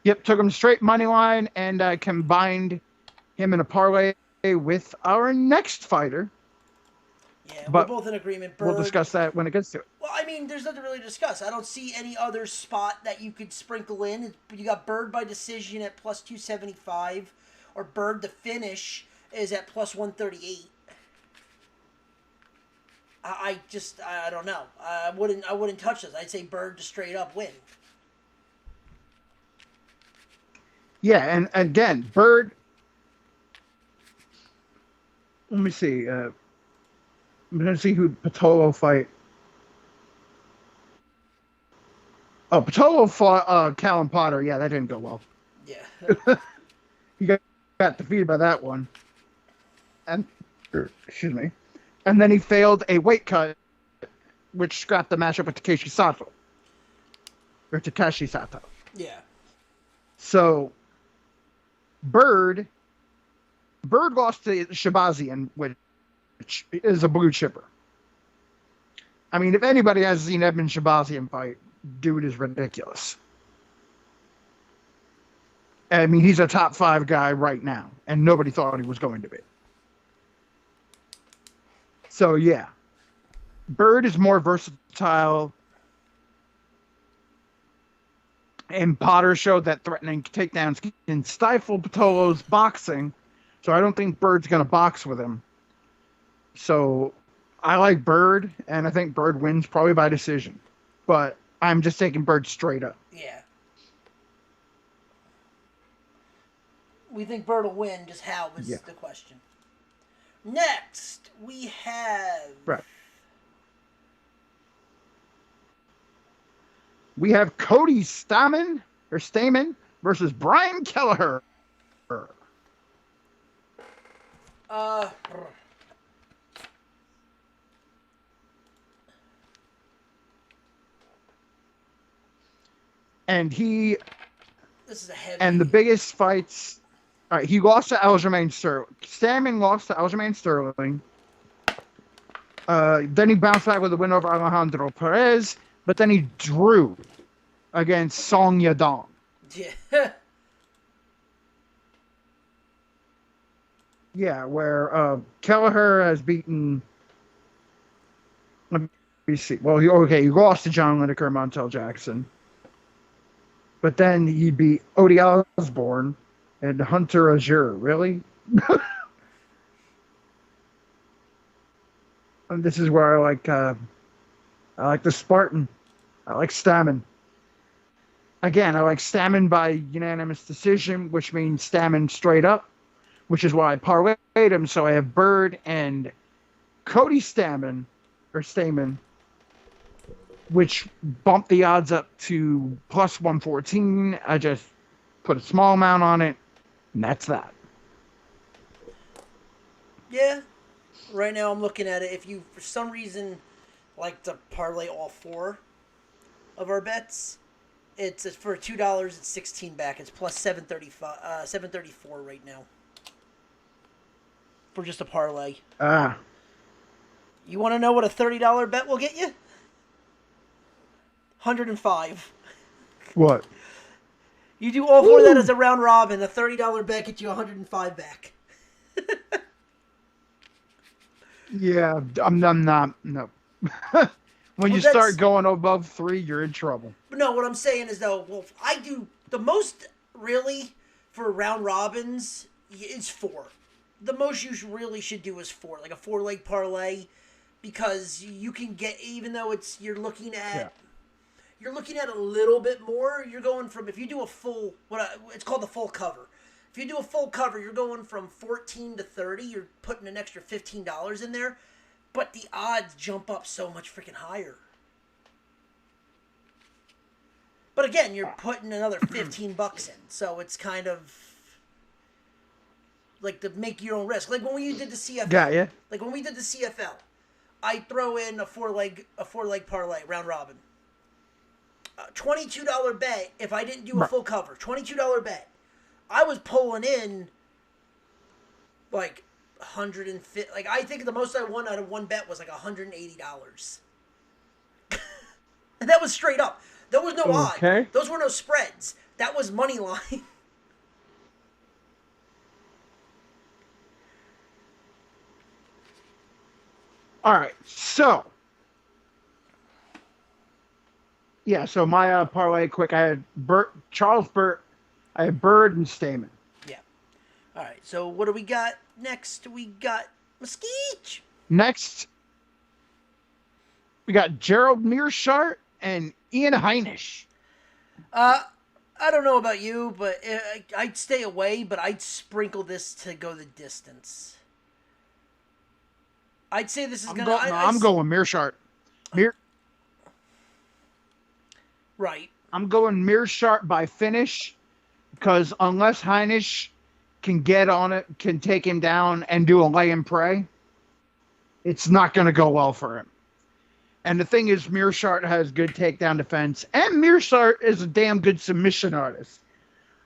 Yep, took him straight money line, and I combined him in a parlay with our next fighter. Yeah, but we're both in agreement. Byrd, we'll discuss that when it gets to it. Well, I mean, there's nothing really to discuss. I don't see any other spot that you could sprinkle in. You got Byrd by decision at plus 275, or Byrd to finish is at plus 138. I don't know. I wouldn't touch this. I'd say Byrd to straight up win. Yeah, and again, Byrd. Let me see. I'm going to see who Pitolo fight. Oh, Pitolo fought Callum Potter. Yeah, that didn't go well. Yeah. He got defeated by that one. And, excuse me. And then he failed a weight cut, which scrapped the matchup with Takeshi Sato. Or Takeshi Sato. Yeah. So, Byrd lost to Shabazian, which is a blue chipper. I mean, if anybody has seen Edmund Shabazian fight, dude is ridiculous. I mean, he's a top 5 guy right now, and nobody thought he was going to be. So, yeah. Byrd is more versatile. And Potter showed that threatening takedowns can stifle Patolo's boxing. So I don't think Bird's going to box with him. So I like Bird, and I think Bird wins probably by decision. But I'm just taking Bird straight up. Yeah. We think Bird will win, just how was the question. Next, we have... Right. We have Cody Stamen versus Brian Kelleher. And this is a heavy... And the biggest fights... All right, he lost to Aljamain Sterling. Stamen lost to Aljamain Sterling. Then he bounced back with a win over Alejandro Perez, but then he drew against Song Yadong. Yeah. Yeah, where Kelleher has beaten... Let me see. Well, he lost to John Lineker and Montel Jackson. But then he beat Odie Osborne and Hunter Azure. Really? And this is where I like the Spartan. I like Stamen. Again, I like Stamen by unanimous decision, which means Stamen straight up, which is why I parlayed him. So I have Bird and Cody Stamen, which bumped the odds up to plus 114. I just put a small amount on it, and that's that. Yeah. Right now I'm looking at it. If you, for some reason, like to parlay all four of our bets, it's for $2, it's 16 back. It's plus 734 right now. For just a parlay. You want to know what a $30 bet will get you? 105. What? You do all four of that as a round robin. A $30 bet gets you 105 back. Yeah, I'm not. No. When you start going above 3, you're in trouble. But no, what I'm saying is though, well, I do the most really for round robins is 4. The most you really should do is 4, like a 4-leg parlay, because you can get, even though you're looking at a little bit more. You're going from, if you do a full, it's called the full cover. If you do a full cover, you're going from 14 to 30. You're putting an extra $15 in there, but the odds jump up so much freaking higher. But again, you're putting another $15 in, so it's kind of like to make your own risk. Like when we did the CFL. Yeah. Like when we did the CFL, I throw in a four leg parlay round robin. $22 bet if I didn't do a full cover. $22 bet. I was pulling in like 150. Like I think the most I won out of one bet was like $180. And that was straight up. There was no odd. Those were no spreads. That was money line. All right, so yeah, so my parlay quick. I had Charles Burt, I had Bird and Stamen. Yeah. All right. So what do we got next? We got Mesquite. Next, we got Gerald Mearshart and Ian Heinisch. I don't know about you, but I'd stay away. But I'd sprinkle this to go the distance. I'd say this is I'm going Mearshart. Right. I'm going Mearshart by finish, because unless Heinisch can get on it, can take him down and do a lay and pray, it's not going to go well for him. And the thing is, Mearshart has good takedown defense, and Mearshart is a damn good submission artist.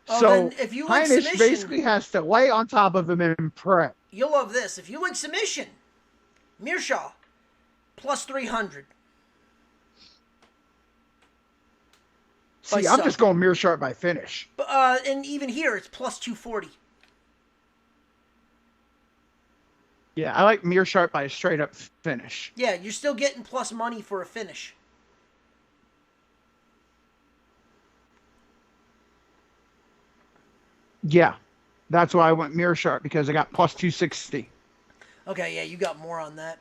Oh, so if you like Heinisch submission, basically has to lay on top of him and pray. You'll love this. If you like submission, Mearshart plus 300. See, I'm just going Mearshart by finish. But and even here, it's plus 240. Yeah, I like Mearshart by a straight-up finish. Yeah, you're still getting plus money for a finish. Yeah, that's why I went Mearshart, because I got plus 260. Okay, yeah, you got more on that.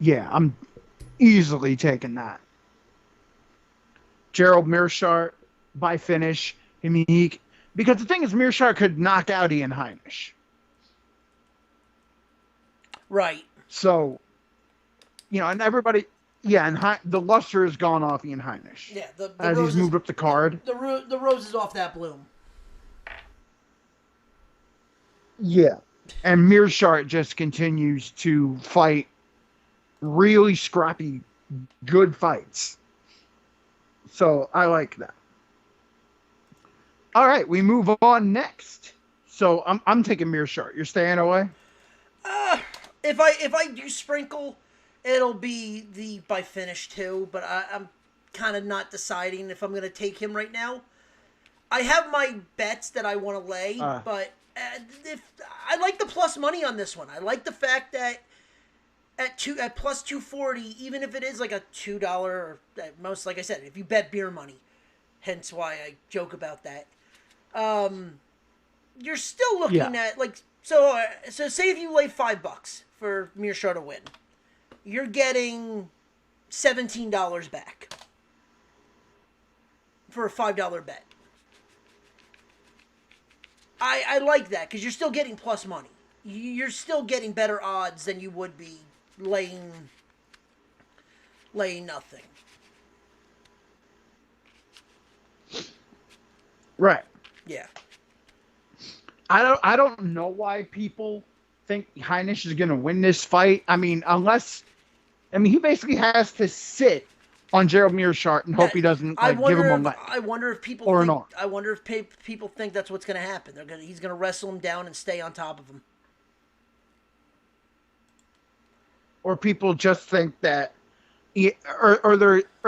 Yeah, I'm easily taking that. Gerald Mearshart by finish. I mean, because the thing is, Mearshart could knock out Ian Heinisch. Right. So, and everybody, yeah, and the luster has gone off Ian Heinisch Yeah, the as he's roses, moved up the card. the roses off that bloom. Yeah. And Mearshart just continues to fight really scrappy, good fights. So I like that. All right, we move on next. So I'm taking Mearshart. You're staying away? If I do sprinkle, it'll be the by finish too. But I'm kind of not deciding if I'm gonna take him right now. I have my bets that I want to lay, but if I like the plus money on this one. I like the fact that at plus 240, even if it is like a $2 or at most, like I said, if you bet beer money, hence why I joke about that. You're still looking at like so. So say if you lay $5 for Mearshart to win, you're getting $17 back for a $5 bet. I like that because you're still getting plus money. You're still getting better odds than you would be laying nothing. Right. Yeah. I don't know why people think Heinisch is going to win this fight. I mean, he basically has to sit on Gerald Mearshart and hope he doesn't give him a leg. I wonder if people or think. an arm. I wonder if people think that's what's going to happen. He's going to wrestle him down and stay on top of him. Or people just think that, or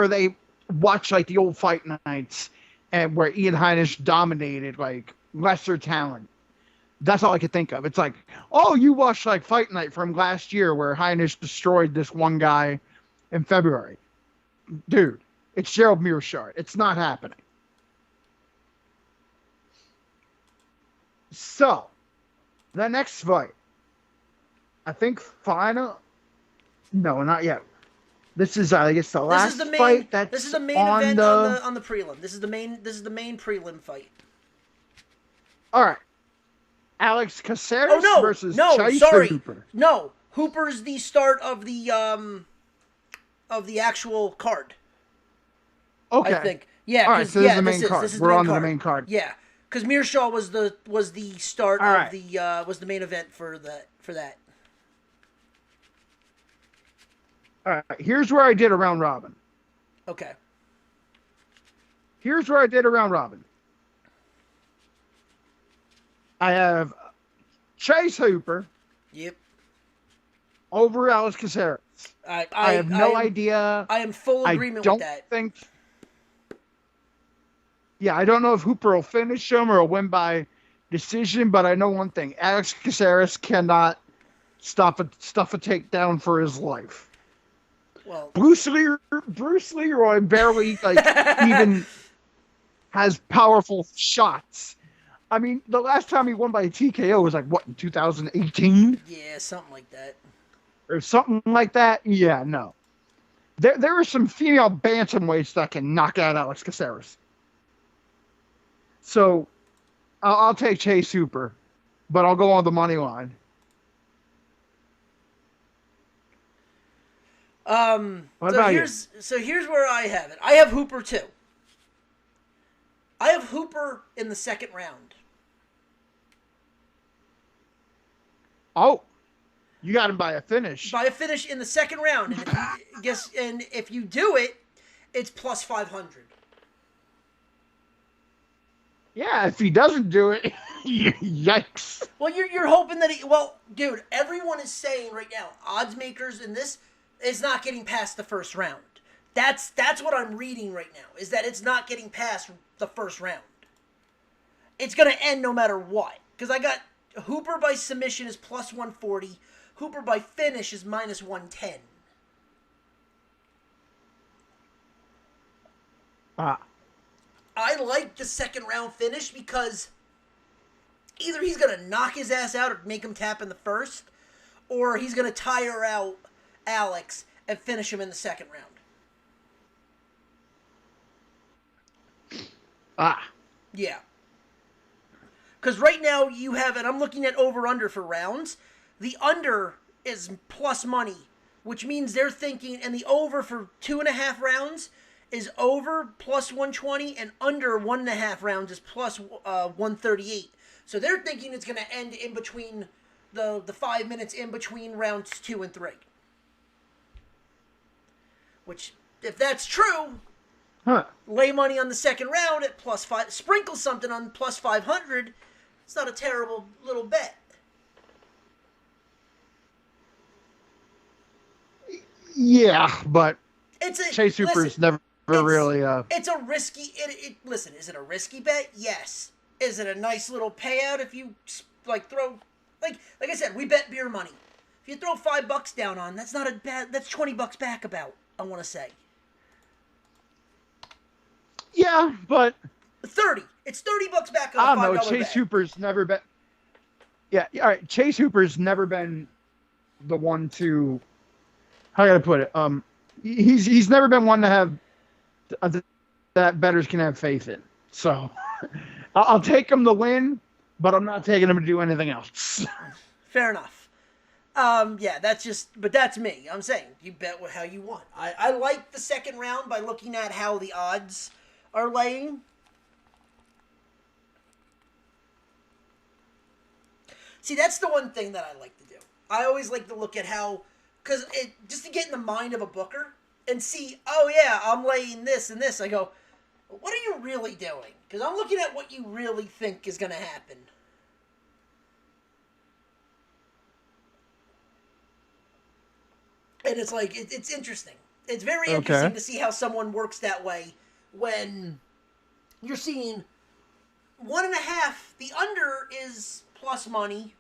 they watch like the old fight nights and where Ian Heinisch dominated like lesser talent. That's all I could think of. It's like, oh, you watched like Fight Night from last year where Heinisch destroyed this one guy in February. Dude, it's Gerald Mearshart. It's not happening. So, the next fight. I think final. No, not yet. This is, I guess, the last fight. This is the main event on the prelim. This is the main prelim fight. All right. Alex Caceres versus Chase Hooper. No, Hooper's the start of the actual card. Okay. I think. Yeah. All right, so this is the main card. This is We're the main on card. the main card. Yeah, because Mearshart was the start All of right. was the main event for that. All right. Here's where I did a round robin. Okay. Here's where I did a round robin. I have Chase Hooper. Yep. Over Alex Caceres. I have no idea. I am full agreement with that. I don't know if Hooper will finish him or will win by decision, but I know one thing: Alex Caceres cannot stuff a takedown for his life. Well, Bruce Leroy barely even has powerful shots. I mean, the last time he won by a TKO was like what, in 2018? Yeah, something like that. Or something like that. Yeah, no. There are some female bantamweights that can knock out Alex Caceres. So, I'll take Chase Hooper, but I'll go on the money line. Here's where I have it. I have Hooper too. I have Hooper in the second round. Oh, you got him by a finish. By a finish in the second round, and if you do it, it's plus 500. Yeah, if he doesn't do it, yikes. Well, you're hoping that dude, everyone is saying right now, odds makers in this is not getting past the first round. That's what I'm reading right now, is that it's not getting past the first round. It's going to end no matter what. Because I got Hooper by submission is plus 140. Hooper by finish is minus 110. I like the second round finish because either he's going to knock his ass out or make him tap in the first, or he's going to tire out Alex and finish him in the second round. Yeah. Because right now you have, and I'm looking at over-under for rounds, the under is plus money, which means they're thinking, and the over for 2.5 rounds is over plus 120, and under 1.5 rounds is plus 138. So they're thinking it's going to end in between the 5 minutes in between rounds 2 and 3. Which, if that's true, lay money on the second round at plus 5, sprinkle something on plus 500. It's not a terrible little bet. Yeah, but Chase listen, Hooper's never really. It's a risky. Listen, is it a risky bet? Yes. Is it a nice little payout if you throw like I said, we bet beer money. If you throw $5 down on, that's not a bad. That's $20 back about. I want to say. Yeah, but 30. It's $30 back on I a $5 don't know. Chase Hooper's never been. Yeah, all right. Chase Hooper's never been the one to. How can I put it? He's never been one to have that bettors can have faith in. So I'll take him to win, but I'm not taking him to do anything else. Fair enough. Yeah, but that's me. I'm saying you bet how you want. I like the second round by looking at how the odds are laying. See, that's the one thing that I like to do. I always like to look at how, because just to get in the mind of a booker and see, oh yeah, I'm laying this and this. I go, what are you really doing? Because I'm looking at what you really think is going to happen. And it's like, it's interesting. It's very interesting to see how someone works that way when you're seeing 1.5, the under is plus money,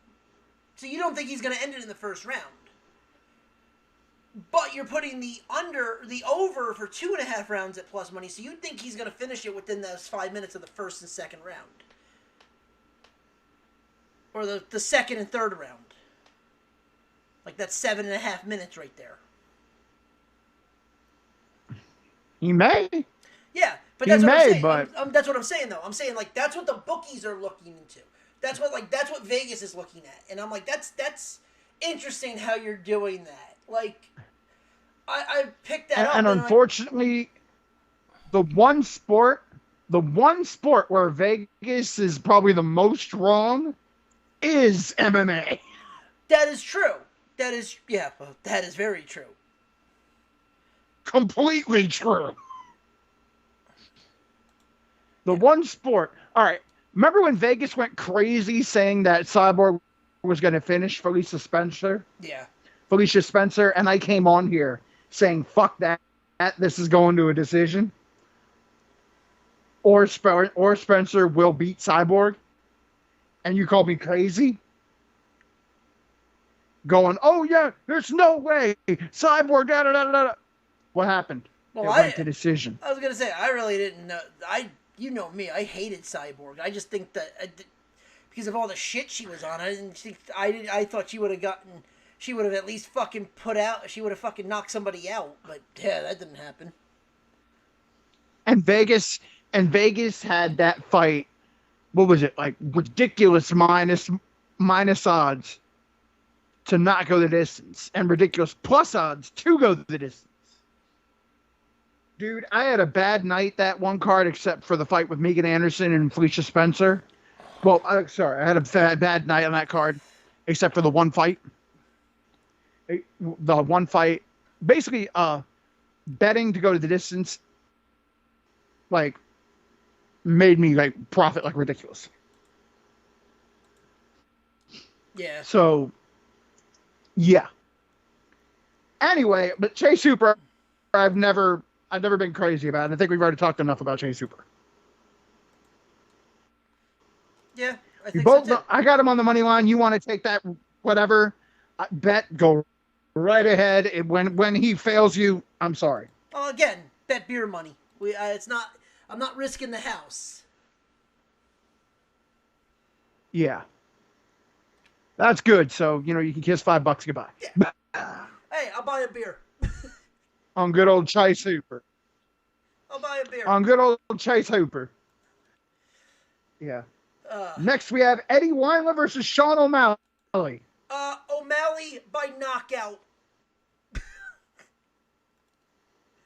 so you don't think he's going to end it in the first round. But you're putting the over for 2.5 rounds at plus money, so you think he's going to finish it within those 5 minutes of the first and second round. Or the second and third round. Like that's 7.5 minutes right there. He may. Yeah, but that's what I'm saying. That's what I'm saying though. I'm saying like that's what the bookies are looking into. That's what Vegas is looking at, and I'm like that's interesting how you're doing that. Like I picked that up, and unfortunately, the one sport where Vegas is probably the most wrong is MMA. That is true. That is very true. Completely true. The one sport. All right. Remember when Vegas went crazy saying that Cyborg was going to finish Felicia Spencer? Yeah. Felicia Spencer, and I came on here saying, fuck that. This is going to a decision. Or Spencer will beat Cyborg. And you called me crazy? Going, oh yeah, there's no way. Cyborg, da da da da. What happened? Well, it went to decision. I was gonna say I really didn't know. You know me, I hated Cyborg. I just think that because of all the shit she was on, I thought she would have at least fucking she would have fucking knocked somebody out. But yeah, that didn't happen. And Vegas had that fight. What was it, like ridiculous minus odds to not go the distance, and ridiculous plus odds to go the distance. Dude, I had a bad night that one card, except for the fight with Megan Anderson and Felicia Spencer. Well, I had a bad night on that card, except for the one fight. The one fight, basically, betting to go to the distance, like, made me like profit like ridiculous. Yeah. So, yeah. Anyway, but Chase Hooper, I've never been crazy about it. I think we've already talked enough about Chase Hooper. Yeah, I think so too. I got him on the money line. You want to take that, whatever, bet, go right ahead. When he fails you, I'm sorry. Well, again, bet beer money. It's not. I'm not risking the house. Yeah. That's good. So, you can kiss $5 goodbye. Yeah. Hey, I'll buy a beer. On good old Chase Hooper. I'll buy a beer. On good old Chase Hooper. Yeah. Next, we have Eddie Wineland versus Sean O'Malley. O'Malley by knockout.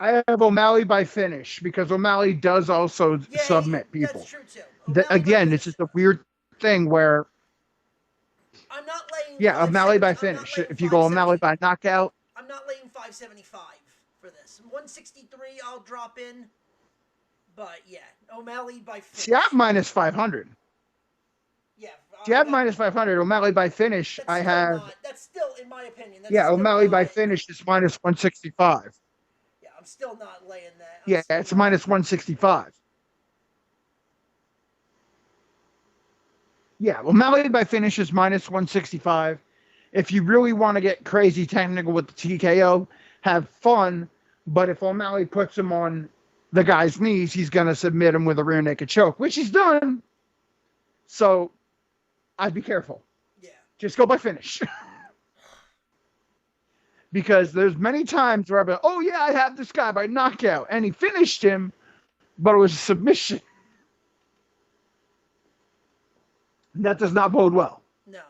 I have O'Malley by finish because O'Malley does also submit people. That's true too. Again, this is the weird thing where. I'm not laying. Yeah, O'Malley by finish. If you go O'Malley by knockout. I'm not laying 575 for this. 163, I'll drop in. But yeah, O'Malley by finish. See, I'm minus 500. Yeah. See, I'm minus 500. O'Malley by finish, I have. That's still, in my opinion. O'Malley by finish is minus 165. Yeah, I'm still not laying that. Yeah, it's minus 165. Yeah, O'Malley by finish is minus 165. If you really want to get crazy technical with the TKO, have fun. But if O'Malley puts him on the guy's knees, he's going to submit him with a rear naked choke, which he's done. So I'd be careful. Yeah. Just go by finish. Because there's many times where I've been, oh yeah, I have this guy by knockout, and he finished him, but it was a submission. That does not bode well. No.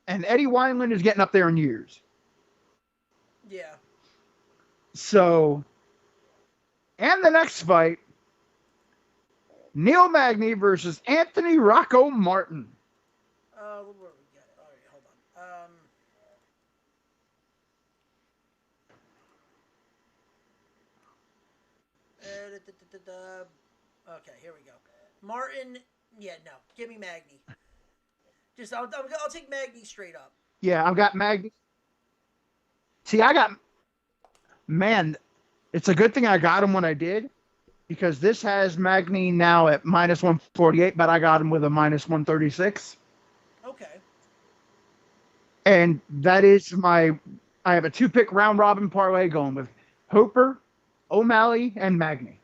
And Eddie Wineland is getting up there in years. Yeah. So, and the next fight, Neil Magny versus Anthony Rocco Martin. Where we got it? All right, hold on. Okay, here we go. Martin, yeah, no, give me Magny. I'll take Magny straight up. Yeah, I've got Magny. See, man, it's a good thing I got him when I did, because this has Magny now at minus 148, but I got him with a minus 136. Okay. And that is I have a 2-pick round robin parlay going with Hooper, O'Malley, and Magny.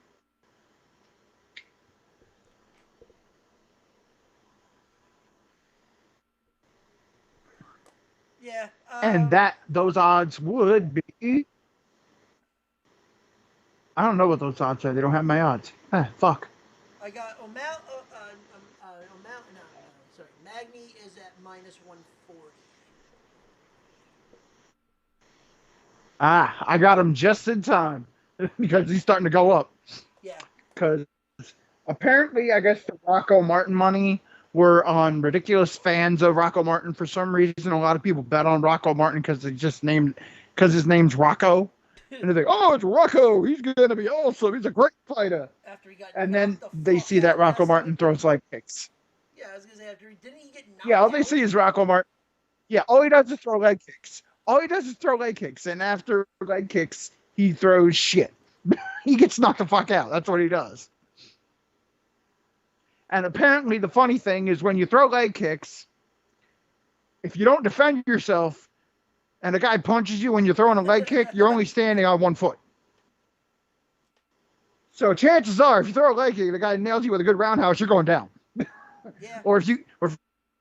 Yeah. And those odds would be. I don't know what those odds are. They don't have my odds. Fuck. I got O'Malley. No, sorry. Magny is at minus 140. I got him just in time because he's starting to go up. Yeah. Because apparently, I guess the Rocco Martin money were on ridiculous fans of Rocco Martin for some reason. A lot of people bet on Rocco Martin because his name's Rocco. And they think, oh, it's Rocco. He's going to be awesome. He's a great fighter. And then they see that Rocco Martin throws leg kicks. Yeah, I was going to say, didn't he get knocked Yeah, all out? they see is Rocco Martin. Yeah, all he does is throw leg kicks. And after leg kicks, he throws shit. He gets knocked the fuck out. That's what he does. And apparently the funny thing is when you throw leg kicks, if you don't defend yourself and a guy punches you when you're throwing a leg kick, you're only standing on one foot. So chances are, if you throw a leg kick, the guy nails you with a good roundhouse, you're going down. Yeah. Or if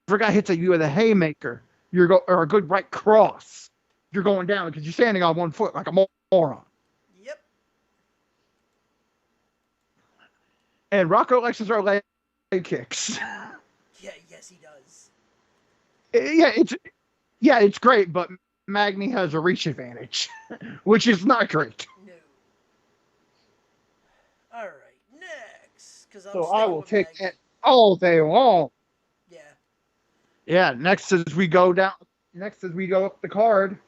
a guy hits you with a haymaker, or a good right cross, you're going down because you're standing on one foot like a moron. Yep. And Rocco likes to throw leg kicks. Yeah, yes, he does. It's great, but Magny has a reach advantage, which is not great. No. All right, next, So I will take it all day long. Yeah. Yeah. Next as we go up the card,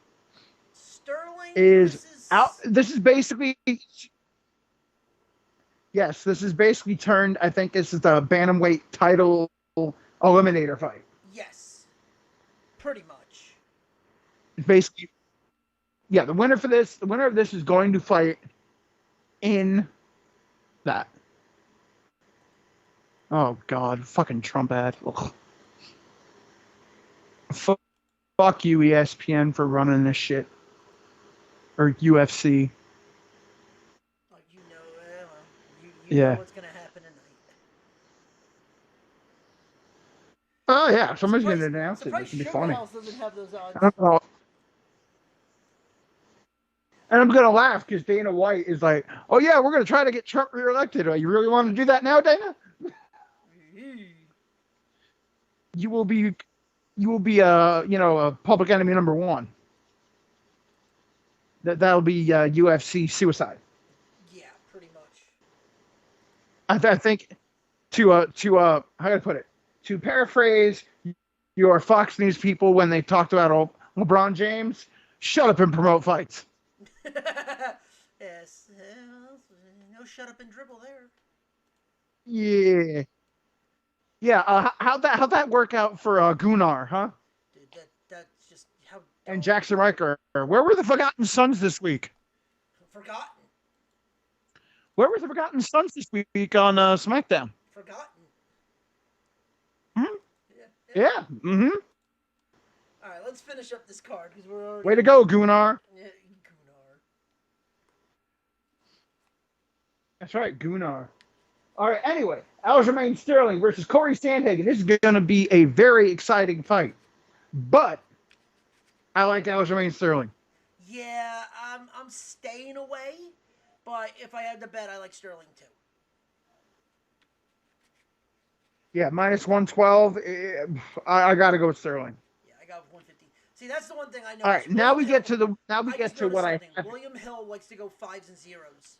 Sterling is out. This is basically. Yes, this is basically turned. I think this is the bantamweight title eliminator fight. Yes, pretty much. Basically, yeah. The winner of this is going to fight in that. Oh God, fucking Trump ad. Fuck you, ESPN, for running this shit, or UFC. you know Yeah. what's gonna happen tonight. Oh yeah, somebody's gonna Surprise! announce it. Surprise! This would be Sugar funny. House doesn't have those I odds. don't know. And I'm gonna laugh because Dana White is like, "Oh yeah, we're gonna try to get Trump reelected. You really want to do that now, Dana? You will be, public enemy number one. That'll be UFC suicide. Yeah, pretty much. I think how do I put it? To paraphrase your Fox News people when they talked about LeBron James, shut up and promote fights. Yes. No shut up and dribble there. Yeah. Yeah, how'd that work out for Gunnar, huh? Dude, that's just how And dumb. Jackson Riker. Where were the Forgotten Sons this week? Forgotten. Where were the Forgotten Sons this week on SmackDown? Forgotten. Hmm? Yeah. Yeah. Yeah. Mm-hmm. All right, let's finish up this card because we're already. Way to go, Gunnar. Yeah, Gunnar. That's right, Gunnar. All right. Anyway, Aljamain Sterling versus Corey Sandhagen. This is going to be a very exciting fight, but I like Aljamain Sterling. Yeah, I'm staying away, but if I had to bet, I like Sterling too. Yeah, minus 112. I got to go with Sterling. Yeah, I got 150. See, that's the one thing I All noticed. right, now we get to the I just noticed what I something. have. William Hill likes to go 5s and 0s.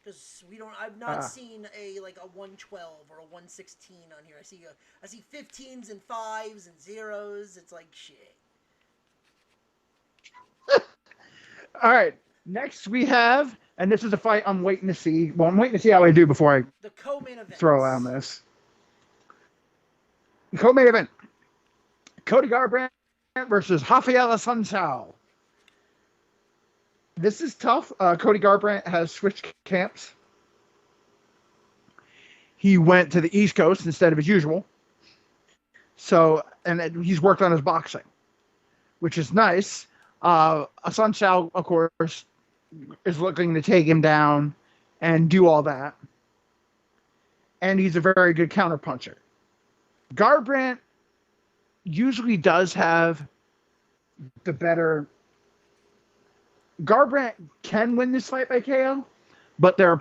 Because I've not seen a 112 or a 116 on here. I see 15s and 5s and 0s. It's like shit. All right, next we have, and this is a fight I'm waiting to see. Well, I'm waiting to see how I do before I The co-main event. throw on this. Co-main event: Cody Garbrandt versus Rafael Assunção. This is tough. Cody Garbrandt has switched camps. He went to the East Coast instead of his usual. So, and he's worked on his boxing, which is nice. Assunção, of course, is looking to take him down and do all that. And he's a very good counterpuncher. Garbrandt usually does have the better. Garbrandt can win this fight by KO, but there are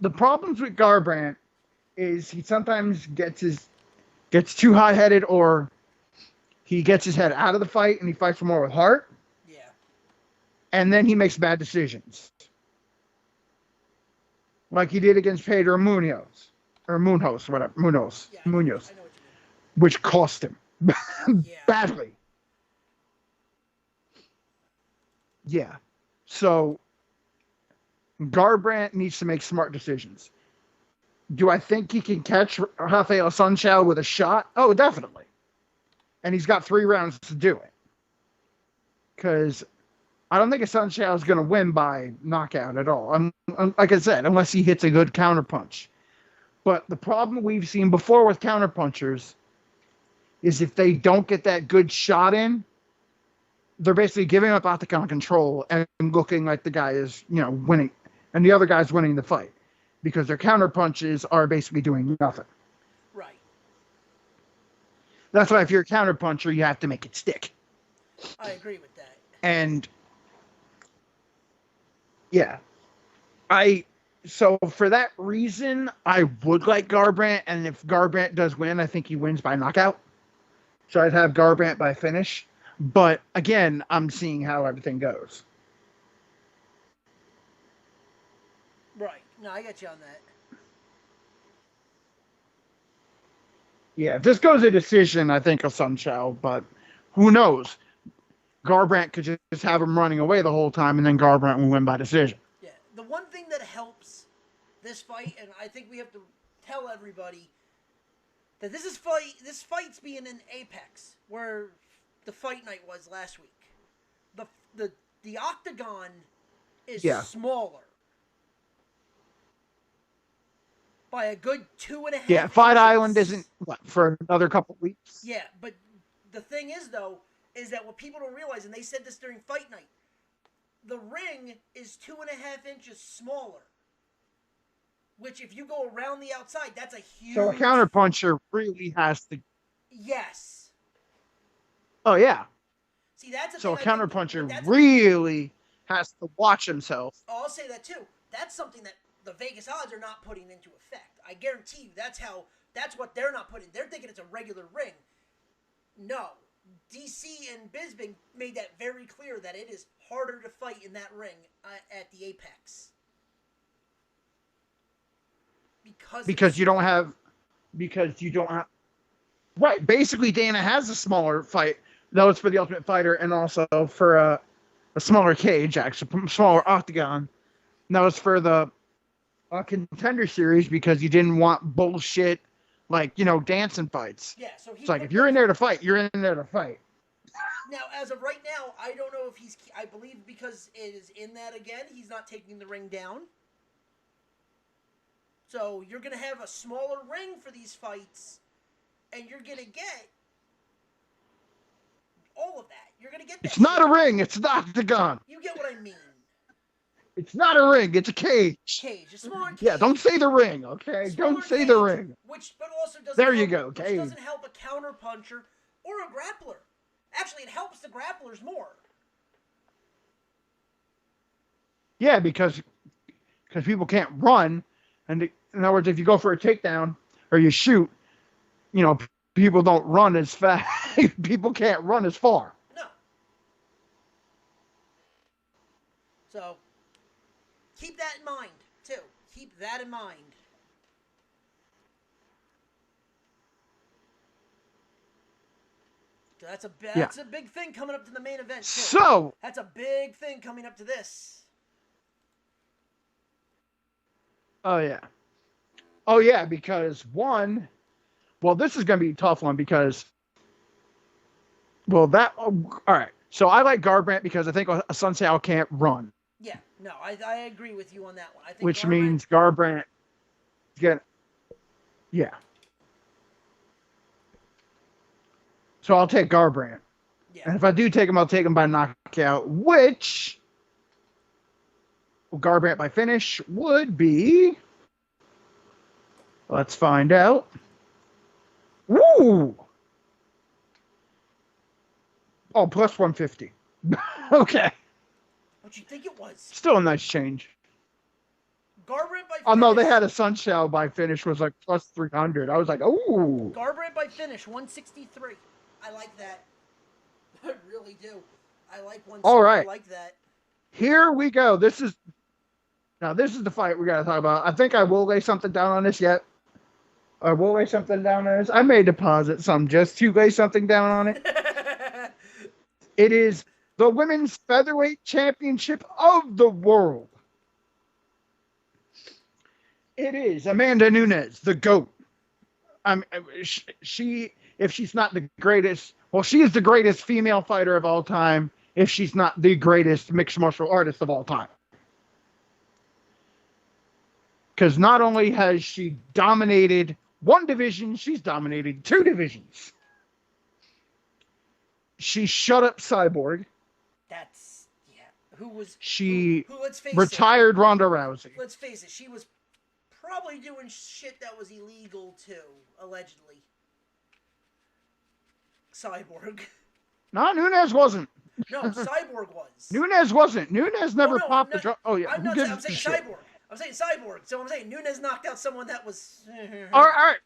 the problems with Garbrandt is he sometimes gets too high-headed, or he gets his head out of the fight and he fights more with heart. Yeah. And then he makes bad decisions. Like he did against Pedro Munoz. Or Munoz, whatever. Munoz. Yeah, Munoz. I know what you Which cost him. Yeah. Badly. Yeah. So Garbrandt needs to make smart decisions. Do I think he can catch Rafael Assunção with a shot? Oh, definitely. And he's got 3 rounds to do it. Because I don't think Assunção is going to win by knockout at all. Like I said, unless he hits a good counterpunch. But the problem we've seen before with counterpunchers is if they don't get that good shot in, they're basically giving up octagon control and looking like the guy is, winning. And the other guy's winning the fight. Because their counterpunches are basically doing nothing. Right. That's why if you're a counterpuncher, you have to make it stick. I agree with that. And yeah, so for that reason, I would like Garbrandt, and if Garbrandt does win, I think he wins by knockout. So I'd have Garbrandt by finish. But again, I'm seeing how everything goes. Right. No, I get you on that. Yeah, if this goes a decision, I think Assunção, but who knows? Garbrandt could just have him running away the whole time, and then Garbrandt will win by decision. Yeah. The one thing that helps this fight, and I think we have to tell everybody that this fight's being in Apex, where the fight night was last week. The octagon is smaller by a good 2.5. Yeah, Fight Island isn't for another couple weeks. Yeah, but the thing is though, is that what people don't realize, and they said this during fight night, the ring is 2.5 inches smaller Which, if you go around the outside, that's a huge. So a counterpuncher really has to. Yes. Oh yeah. See, that's a So thing. a counterpuncher really has to watch himself. Oh, I'll say that too. That's something that the Vegas odds are not putting into effect. I guarantee you, that's what they're not putting. They're thinking it's a regular ring. No, DC and Bisping made that very clear that it is harder to fight in that ring at the Apex. Because you don't have right. Basically, Dana has a smaller fight. That was for the Ultimate Fighter, and also for a smaller cage, actually, smaller octagon. And that was for the Contender Series because you didn't want bullshit like dancing fights. Yeah, so it's like if you're in there to fight, you're in there to fight. Now, as of right now, I don't know if he's. I believe because it is in that again, he's not taking the ring down. So you're gonna have a smaller ring for these fights, and you're gonna get all of that. You're gonna get that. It's not a ring. It's an octagon. You get what I mean. It's not a ring. It's a cage. A smaller cage. Yeah, don't say the ring, okay? Don't say the ring. But also doesn't. There you go. Which doesn't help a counterpuncher or a grappler. Actually, it helps the grapplers more. Yeah, because people can't run, and in other words, if you go for a takedown or you shoot, people don't run as fast. People can't run as far. No. So, keep that in mind, too. Keep that in mind. That's a big thing coming up to the main event, too. So, that's a big thing coming up to this. Oh, yeah, because this is going to be a tough one because, all right. So I like Garbrandt because I think Sun Sao can't run. Yeah, no, I agree with you on that one. I think which means Garbrandt yeah. So I'll take Garbrandt. Yeah. And if I do take him, I'll take him by knockout, which Garbrandt by finish would be. Let's find out. Woo! Oh, plus 150. Okay. What you think it was? Still a nice change. Garbrandt by finish. Oh, no, they had a Sunshell by finish was like plus 300. I was like, ooh. Garbrandt by finish, 163. I like that. I really do. I like 163. All right. I like that. Here we go. This is the fight we got to talk about. I think I will lay something down on this yet. I will lay something down on this. I may deposit some just to lay something down on it. It is the Women's Featherweight Championship of the world. It is Amanda Nunes, the GOAT. She, if she's not the greatest, she is the greatest female fighter of all time, if she's not the greatest mixed martial artist of all time. Because not only has she dominated one division, she's dominated two divisions. She shut up Cyborg. She retired Ronda Rousey. Let's face it, she was probably doing shit that was illegal too, allegedly. Cyborg. No, Nunes wasn't. No, Cyborg was. Nunes wasn't. Nunes never popped the drop. Oh, yeah. I'm saying Cyborg. I'm saying Cyborg. So I'm saying Nunes knocked out someone that was... All right.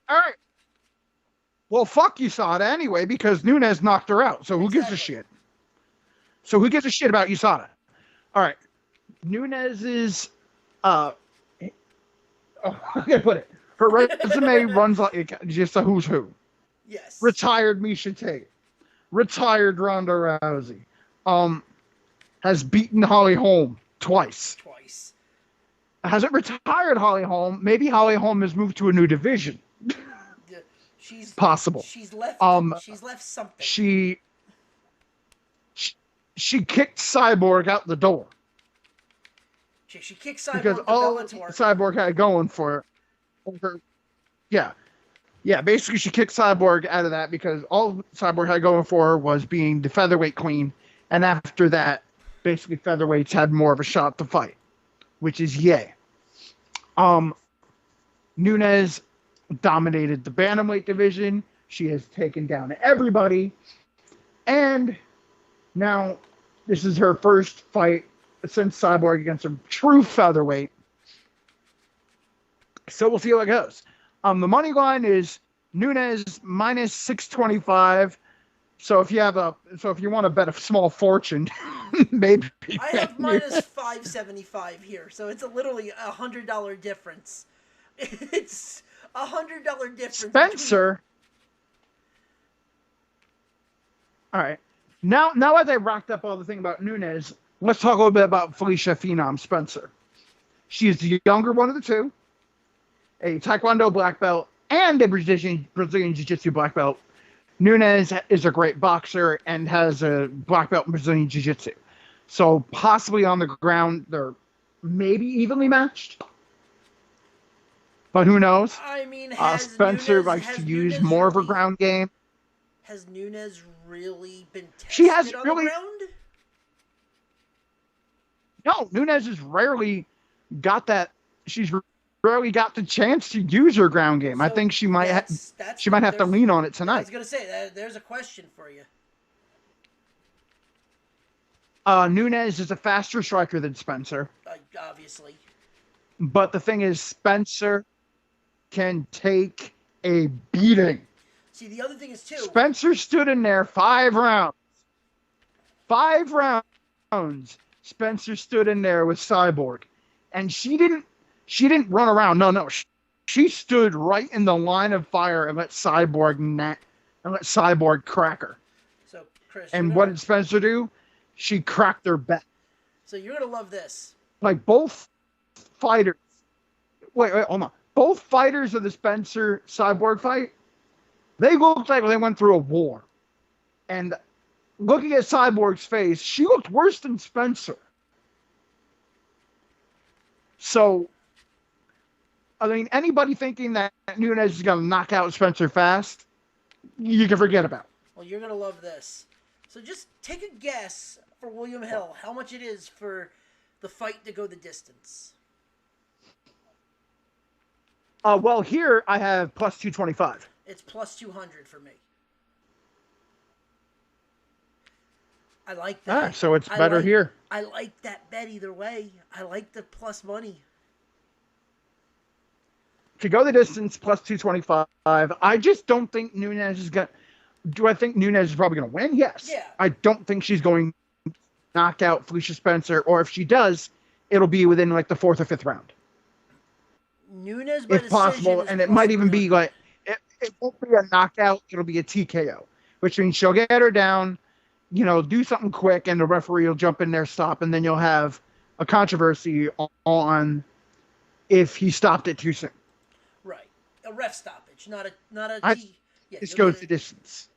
Well, fuck USADA anyway, because Nunes knocked her out. So who gives a shit? So who gives a shit about USADA? All right. Nunes is... how can I put it? Her resume runs like just a who's who. Yes. Retired Miesha Tate. Retired Ronda Rousey. Has beaten Holly Holm twice. Hasn't retired Holly Holm. Maybe Holly Holm has moved to a new division. She's possible. She's left. She's left something. She kicked Cyborg out the door. She kicked Cyborg because all Cyborg had going for her. Yeah. Basically, she kicked Cyborg out of that because all Cyborg had going for her was being the featherweight queen, and after that, basically featherweights had more of a shot to fight, which is yay. Nunes dominated the bantamweight division. She has taken down everybody. And now this is her first fight since Cyborg against a true featherweight. So we'll see how it goes. The money line is Nunes minus 625. So if you want to bet a small fortune, maybe I have minus 575 here, so it's literally $100 difference. It's $100 difference. Spencer. All right. Now as I rocked up all the thing about Nunes, let's talk a little bit about Felicia Phenom Spencer. She is the younger one of the two, a Taekwondo black belt and a Brazilian Jiu-Jitsu black belt. Nunes is a great boxer and has a black belt in Brazilian Jiu-Jitsu. So possibly on the ground, they're maybe evenly matched. But who knows? I mean, Spencer likes to use more of her ground game. Has Nunes really been tested she has on really, the ground? No, Nunes has rarely got that. She's rarely got the chance to use her ground game. So I think she might have to lean on it tonight. I was going to say, there's a question for you. Nunes is a faster striker than Spencer. Obviously. But the thing is, Spencer can take a beating. See, the other thing is, too, Spencer stood in there 5 rounds. 5 rounds. Spencer stood in there with Cyborg. And she didn't run around. No. She stood right in the line of fire and let Cyborg crack her. So, Chris, and what did Spencer do? She cracked her back. So you're going to love this. Like both fighters. Wait, hold on. Both fighters of the Spencer Cyborg fight, they looked like they went through a war. And looking at Cyborg's face, she looked worse than Spencer. So, I mean, anybody thinking that Nunes is going to knock out Spencer fast, you can forget about. Well, you're going to love this. So just take a guess for William Hill how much it is for the fight to go the distance. Well, here I have plus 225. It's plus 200 for me. I like that. So it's better here. I like that bet either way. I like the plus money. To go the distance, plus 225. I just don't think Nunes is going to... Do I think Nunes is probably going to win? Yes. Yeah. I don't think she's going to knock out Felicia Spencer, or if she does, it'll be within like the 4th or 5th round. Nunes by if possible, and it might even be like... It won't be a knockout. It'll be a TKO, which means she'll get her down, do something quick, and the referee will jump in there, stop, and then you'll have a controversy on if he stopped it too soon. Right, a ref stoppage, not a this goes the distance.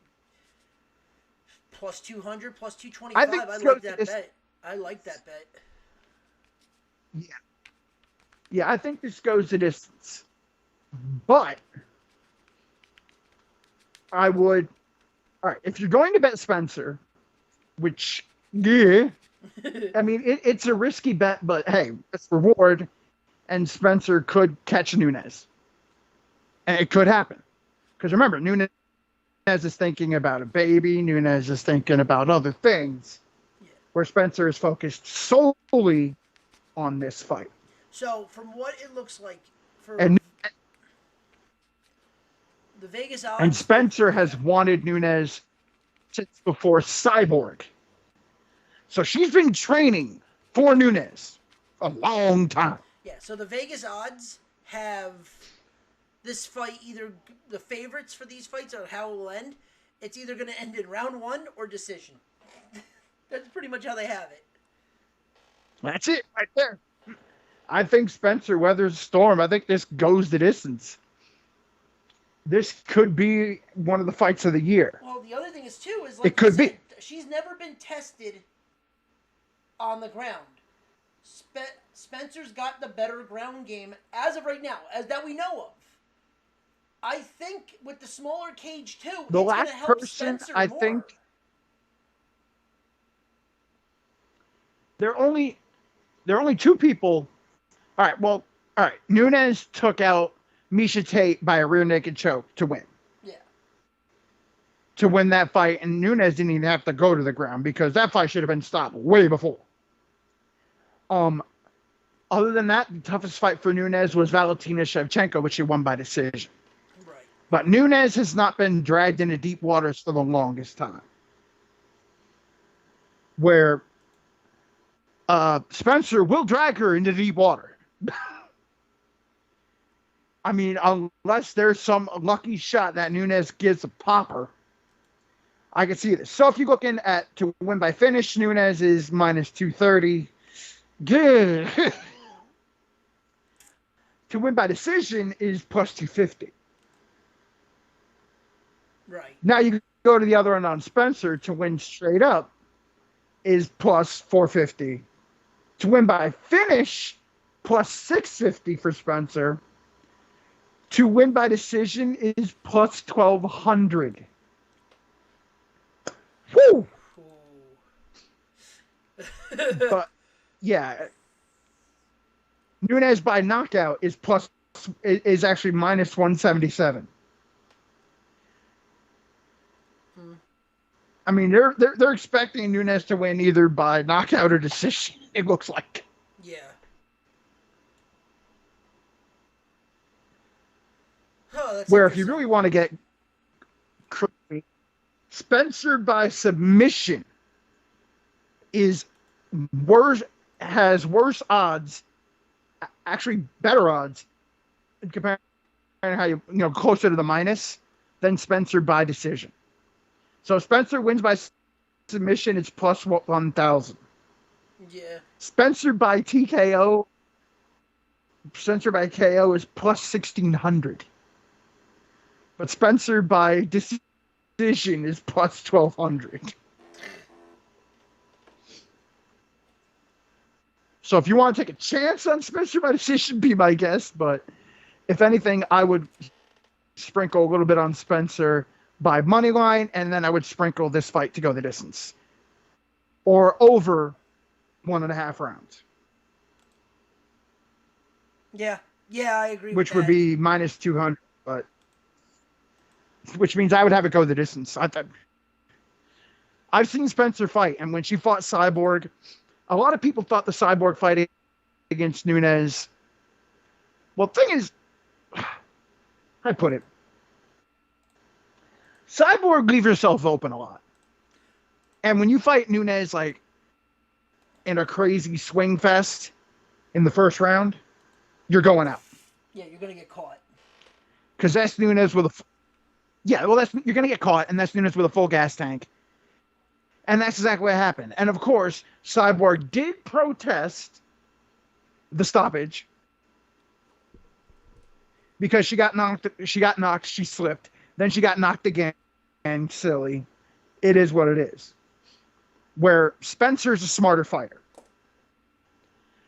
Plus 200, plus 225. I like that bet. I like that bet. Yeah, I think this goes the distance, but I would. All right, if you're going to bet Spencer, which, yeah, I mean, it's a risky bet, but hey, it's reward, and Spencer could catch Nunes. And it could happen. Because remember, Nunes is thinking about a baby, Nunes is thinking about other things, where Spencer is focused solely on this fight. So, from what it looks like, the Vegas odds... And Spencer has wanted Nunes since before Cyborg. So she's been training for Nunes a long time. Yeah, so the Vegas odds have this fight either... The favorites for these fights are how it will end. It's either going to end in round 1 or decision. That's pretty much how they have it. That's it right there. I think Spencer weathers the storm. I think this goes the distance. This could be one of the fights of the year. Well, the other thing is, too, is like it could be. She's never been tested on the ground. Spencer's got the better ground game as of right now, as that we know of. I think with the smaller cage, too, the it's last going to help person, Spencer I more. think... There are only 2 people... All right, Nunes took out Misha Tate by a rear naked choke to win. Yeah. To win that fight, and Nunes didn't even have to go to the ground because that fight should have been stopped way before. Other than that, the toughest fight for Nunes was Valentina Shevchenko, which she won by decision. Right. But Nunes has not been dragged into deep waters for the longest time. Where Spencer will drag her into deep water. I mean, unless there's some lucky shot that Nunes gives a popper, I can see this. So if you're looking at to win by finish, Nunes is minus 230. Good. To win by decision is plus 250. Right. Now you go to the other end on Spencer to win straight up is plus 450. To win by finish, plus 650 for Spencer. To win by decision is plus 1200. Woo! But yeah, Nunes by knockout is actually minus 177. I mean, they're expecting Nunes to win either by knockout or decision. It looks like. Yeah. Oh, that's where if you really want to get crazy, Spencer by submission is worse, has worse odds, actually better odds, compared to how you closer to the minus than Spencer by decision. So Spencer wins by submission, it's plus 1,000. Yeah. Spencer by TKO, Spencer by KO is plus 1,600. But Spencer by decision is plus 1,200. So if you want to take a chance on Spencer by decision, be my guest. But if anything, I would sprinkle a little bit on Spencer by money line, and then I would sprinkle this fight to go the distance. Or over 1.5 rounds. Yeah. Yeah, I agree Which with would be minus 200, but which means I would have it go the distance. I've seen Spencer fight, and when she fought Cyborg, a lot of people thought the Cyborg fight against Nunes. Well, the thing is, I put it, Cyborg leaves herself open a lot. And when you fight Nunes like in a crazy swing fest in the first round, you're going out. Yeah, you're gonna get caught. Because that's Nunes with a you're gonna get caught, and that's Nunes with a full gas tank. And that's exactly what happened. And of course, Cyborg did protest the stoppage because she got knocked, she slipped, then she got knocked again, and silly. It is what it is. Where Spencer's a smarter fighter.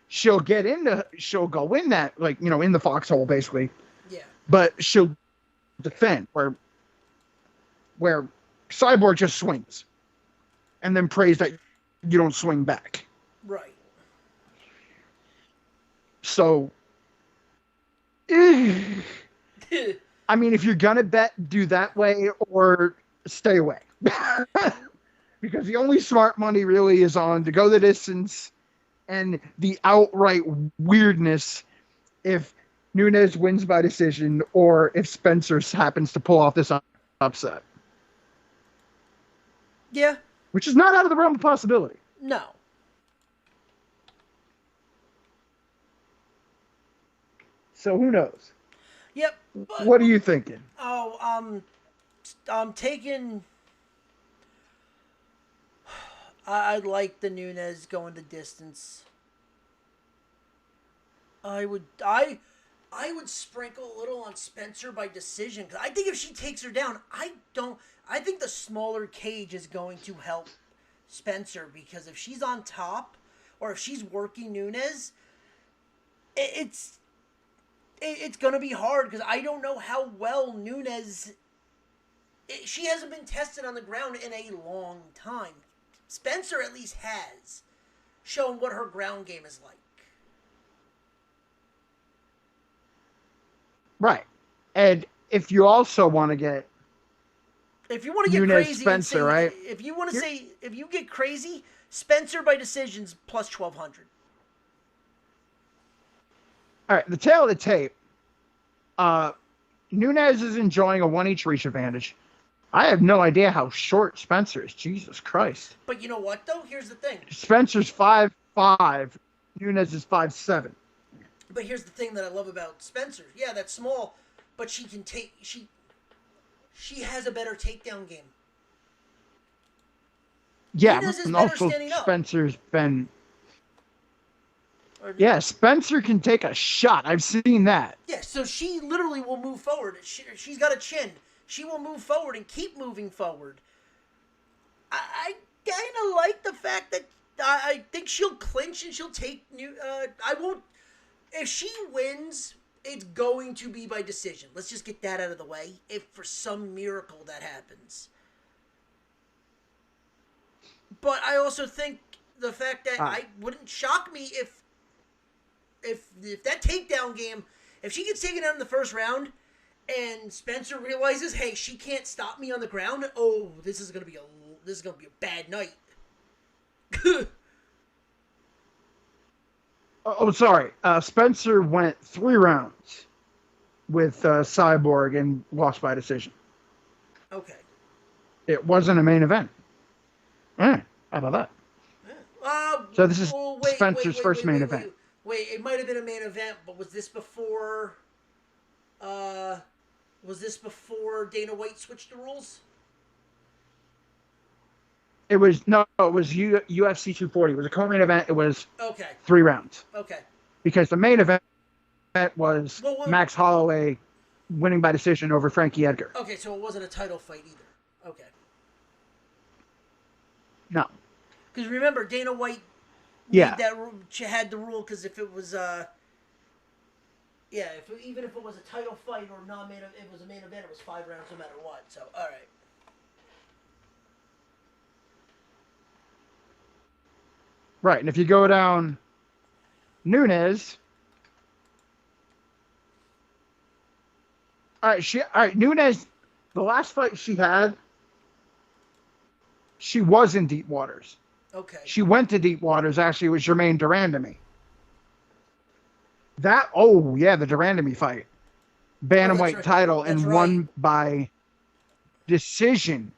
She'll go in that, in the foxhole, basically. Yeah. But she'll defend, where Cyborg just swings. And then prays that you don't swing back. Right. So, I mean, if you're going to bet, do that way or stay away. Because the only smart money really is on to go the distance and the outright weirdness if Nunes wins by decision or if Spencer happens to pull off this upset. Yeah. Which is not out of the realm of possibility. No. So who knows? Yep. What are you thinking? Oh, I'm taking. I like the Nunes going the distance. I would sprinkle a little on Spencer by decision because I think if she takes her down, I think the smaller cage is going to help Spencer because if she's on top or if she's working Nunes, it's going to be hard because I don't know how well Nunes. She hasn't been tested on the ground in a long time. Spencer at least has shown what her ground game is like. Right. And if you also want to get If you want to get Nunes crazy and Spencer, say, right? if you want to Here, say, if you get crazy, Spencer by decisions plus 1200. all right, the tail of the tape. Uh, Nunes is enjoying a one each reach advantage. I have no idea how short Spencer is. Jesus Christ. But you know what though? Here's the thing. Spencer's 5'5", Nunes is 5'7". But here's the thing that I love about Spencer. Yeah, that's small, but she has a better takedown game. Yeah, Nunes is and better also standing up. Spencer's been. Or, Yeah, Spencer can take a shot. I've seen that. yeah, so she literally will move forward. She's got a chin. She will move forward and keep moving forward. I kind of like the fact that I think she'll clinch and she'll take new. I won't. If she wins, it's going to be by decision. Let's just get that out of the way. If for some miracle that happens, but I also think the fact that I wouldn't shock me if that takedown game, if she gets taken out in the first round, and Spencer realizes, hey, she can't stop me on the ground. Oh, this is gonna be a bad night. Oh, sorry. Spencer went 3 rounds with Cyborg and lost by decision. Okay. It wasn't a main event. How about that? So this is Spencer's first main event. Wait, it might have been a main event, but was this before? Uh, was this before Dana White switched the rules? It was UFC 240. It was a co-main event. It was Okay. 3 rounds Okay. because the main event was Well, Max Holloway winning by decision over Frankie Edgar. Okay, so it wasn't a title fight either. Okay. No. Because remember, Dana White Yeah. had the rule because if it was even if it was a title fight or non-main, it was a main event. It was 5 rounds no matter what. So all right. Right, and if you go down Nunes, all right, Nunes, the last fight she had, she was in deep waters. Okay. She went to deep waters. Actually, it was Jermaine Durandamy. The Durandamy fight, bantamweight right. title, That's and right. won by decision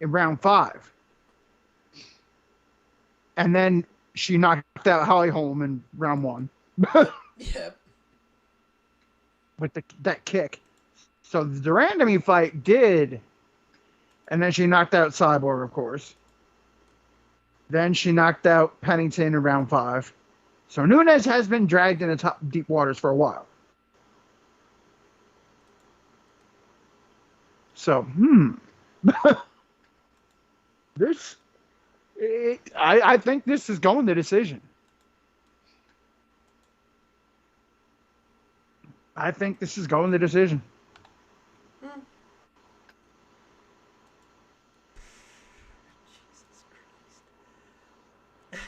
in round 5. And then she knocked out Holly Holm in round 1. Yep. With that kick. So the Durandamy fight did. And then she knocked out Cyborg, of course. Then she knocked out Pennington in round 5. So Nunes has been dragged into deep waters for a while. So, I think this is going to decision. I think this is going to decision. Jesus Christ.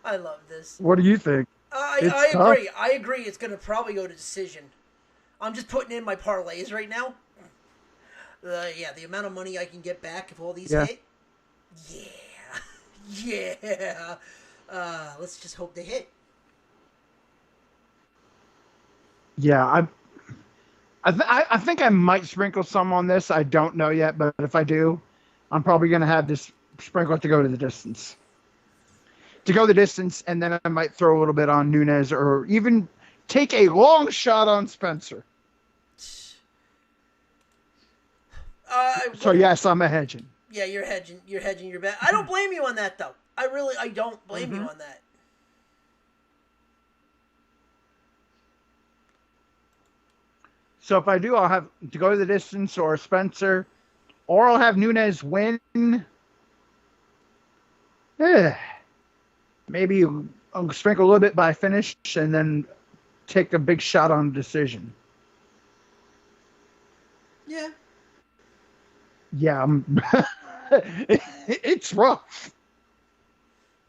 I love this. What do you think? I agree. I agree. It's going to probably go to decision. I'm just putting in my parlays right now. The amount of money I can get back if all these hit. Yeah. Let's just hope they hit. Yeah, I think I might sprinkle some on this. I don't know yet, but if I do, I'm probably going to have this sprinkle to go the distance, and then I might throw a little bit on Nunes or even take a long shot on Spencer. So yes, I'm a hedging. Yeah, you're hedging. You're hedging your bet. I don't blame you on that, though. I don't blame you on that. So if I do, I'll have to go the distance or Spencer, or I'll have Nunes win. Maybe I'll sprinkle a little bit by finish and then take a big shot on decision. Yeah. Yeah, it's rough.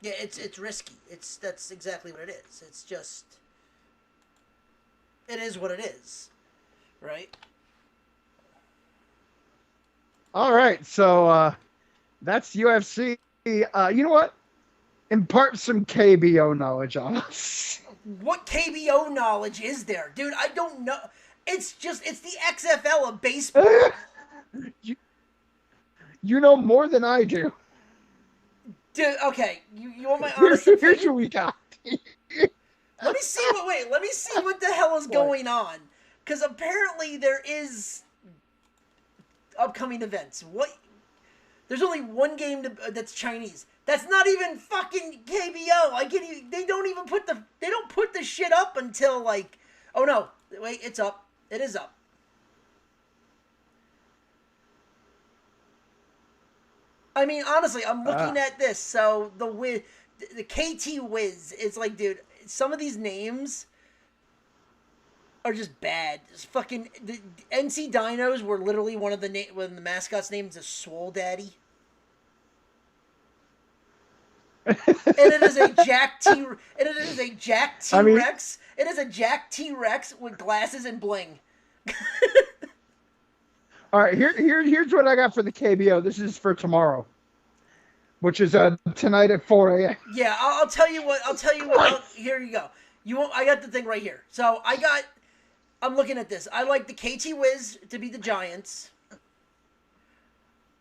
Yeah, it's risky. That's exactly what it is. It is what it is. Right? All right, so that's UFC. You know what? Impart some KBO knowledge on us. What KBO knowledge is there? Dude, I don't know. It's the XFL of baseball. you, you know more than I do. Dude, okay, you want my honest Here's opinion? what we got. Let me see what the hell is What? going on. Because apparently there is upcoming events. What? There's only one game that's Chinese. That's not even fucking KBO. I get you. They don't put the shit up until like, oh no, wait, it's up. It is up. I mean, honestly, I'm looking at this. So the KT Wiz. It's like, dude, some of these names are just bad. It's fucking the NC Dinos were literally when the mascot's name is a Swole Daddy. And it is a Jack T. And it is a Jack T I mean, Rex. It is a Jack T Rex with glasses and bling. all right. Here's what I got for the KBO. This is for tomorrow, which is tonight at 4 a.m. Yeah, I'll tell you what. I'll tell you what. Here you go. You won't. I got the thing right here. So I'm looking at this. I like the KT Wiz to beat the Giants.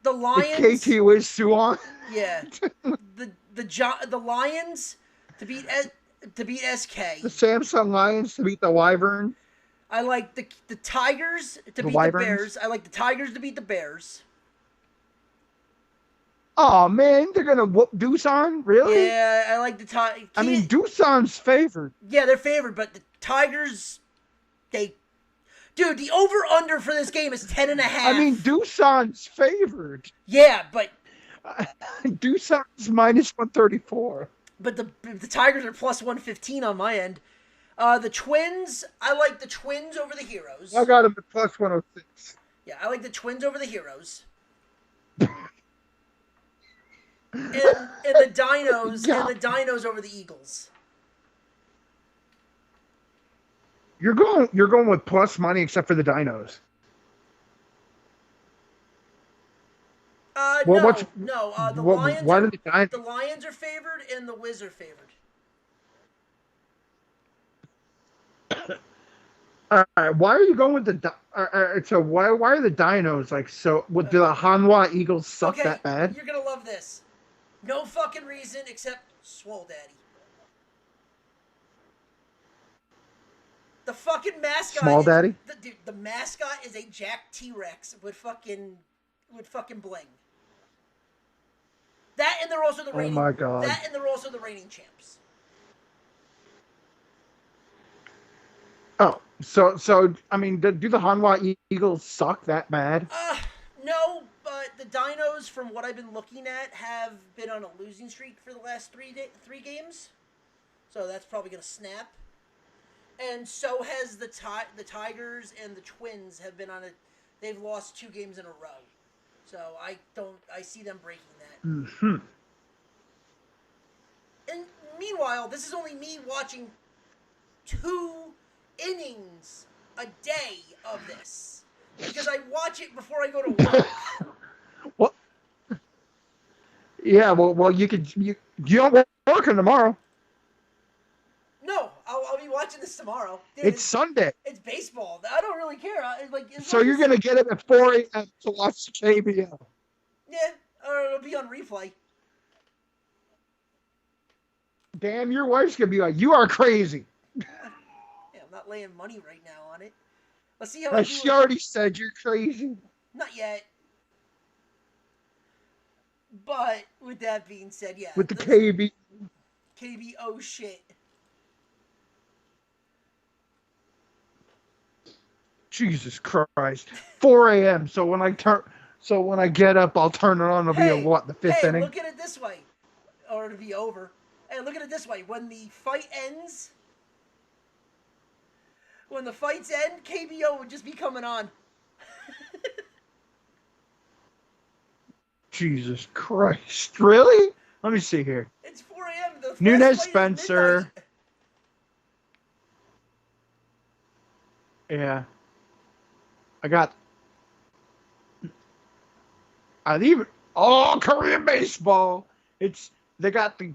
The Lions. The KT Wiz Suwon. Yeah. The Lions to beat SK. The Samsung Lions to beat the Wyvern. I like the Tigers to beat Wyverns? the Bears. I like the Tigers to beat the Bears. Oh man, they're gonna whoop Doosan? Really? Yeah, I like the Tigers. I mean, Doosan's favored. Yeah, they're favored, but the Tigers, dude, the over under for this game is 10.5. I mean, Doosan's favored. Yeah, but Doosan's minus 134. but the Tigers are plus 115 on my end. The Twins, I like the Twins over the Heroes. I got him at plus 106. Yeah, I like the Twins over the Heroes. and the Dinos over the Eagles. You're going with plus money except for the Dinos. Well, no. The Lions. Why did the Lions are favored and the Wiz are favored. Why are you going with the? So why are the Dinos like so? What do the Hanwha Eagles suck that bad? You're gonna love this. No fucking reason except Swole Daddy. The fucking mascot. Small Daddy. The mascot is a Jack T Rex with fucking bling. That and they're also the reigning. Oh my god. That and they're also the reigning champs. Oh, so I mean, do the Hanwha Eagles suck that bad? No, but the Dinos, from what I've been looking at, have been on a losing streak for the last three games. So that's probably gonna snap. And so has the Tigers and the Twins have been on a. They've lost 2 games in a row. So I see them breaking that. Mm-hmm. And meanwhile, this is only me watching 2 innings a day of this because I watch it before I go to work. Well, yeah. Well, you don't work tomorrow. No, I'll be watching this tomorrow. Dude, It's Sunday. It's baseball. I don't really care. So you're gonna get it at 4 a.m. to watch the KBO. Yeah, or it'll be on replay. Damn, your wife's gonna be like, "You are crazy." Yeah, I'm not laying money right now on it. Let's see how She already said you're crazy. Not yet. But with that being said, yeah. With the KBO shit. Jesus Christ. 4 a.m. So when I get up, I'll turn it on. It'll be the 5th inning? Look at it this way. Or it'll be over. Hey, look at it this way. When the fight ends, when the fights end, KBO would just be coming on. Jesus Christ. Really? Let me see here. It's 4 a.m. Nunez Spencer. Yeah. I got. I even Korean baseball. They got the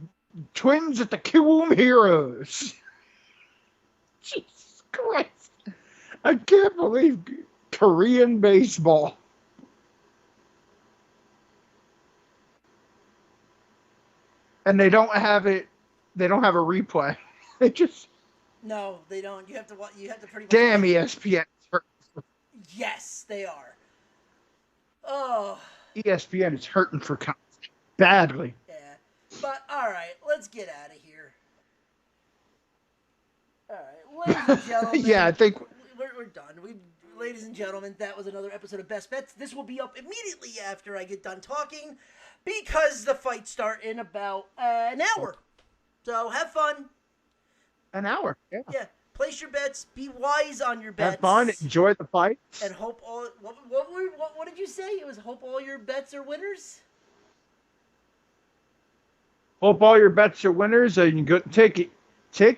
Twins at the Kiwoom Heroes. Jesus Christ! I can't believe Korean baseball. And they don't have it. They don't have a replay. They just No, they don't. You have to. You have to pretty much. damn ESPN. Yes, they are. Oh. ESPN is hurting for content badly. Yeah. But all right, let's get out of here. All right, ladies and gentlemen. Yeah, I think we're done. Ladies and gentlemen, that was another episode of Best Bets. This will be up immediately after I get done talking, because the fights start in about an hour. So have fun. An hour. Yeah. Yeah. Place your bets. Be wise on your bets. Have fun. Enjoy the fight. And hope all. What did you say? It was hope all your bets are winners. Hope all your bets are winners, and you go take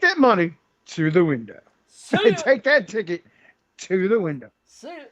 that money to the window. See ya. Take that ticket to the window. See ya.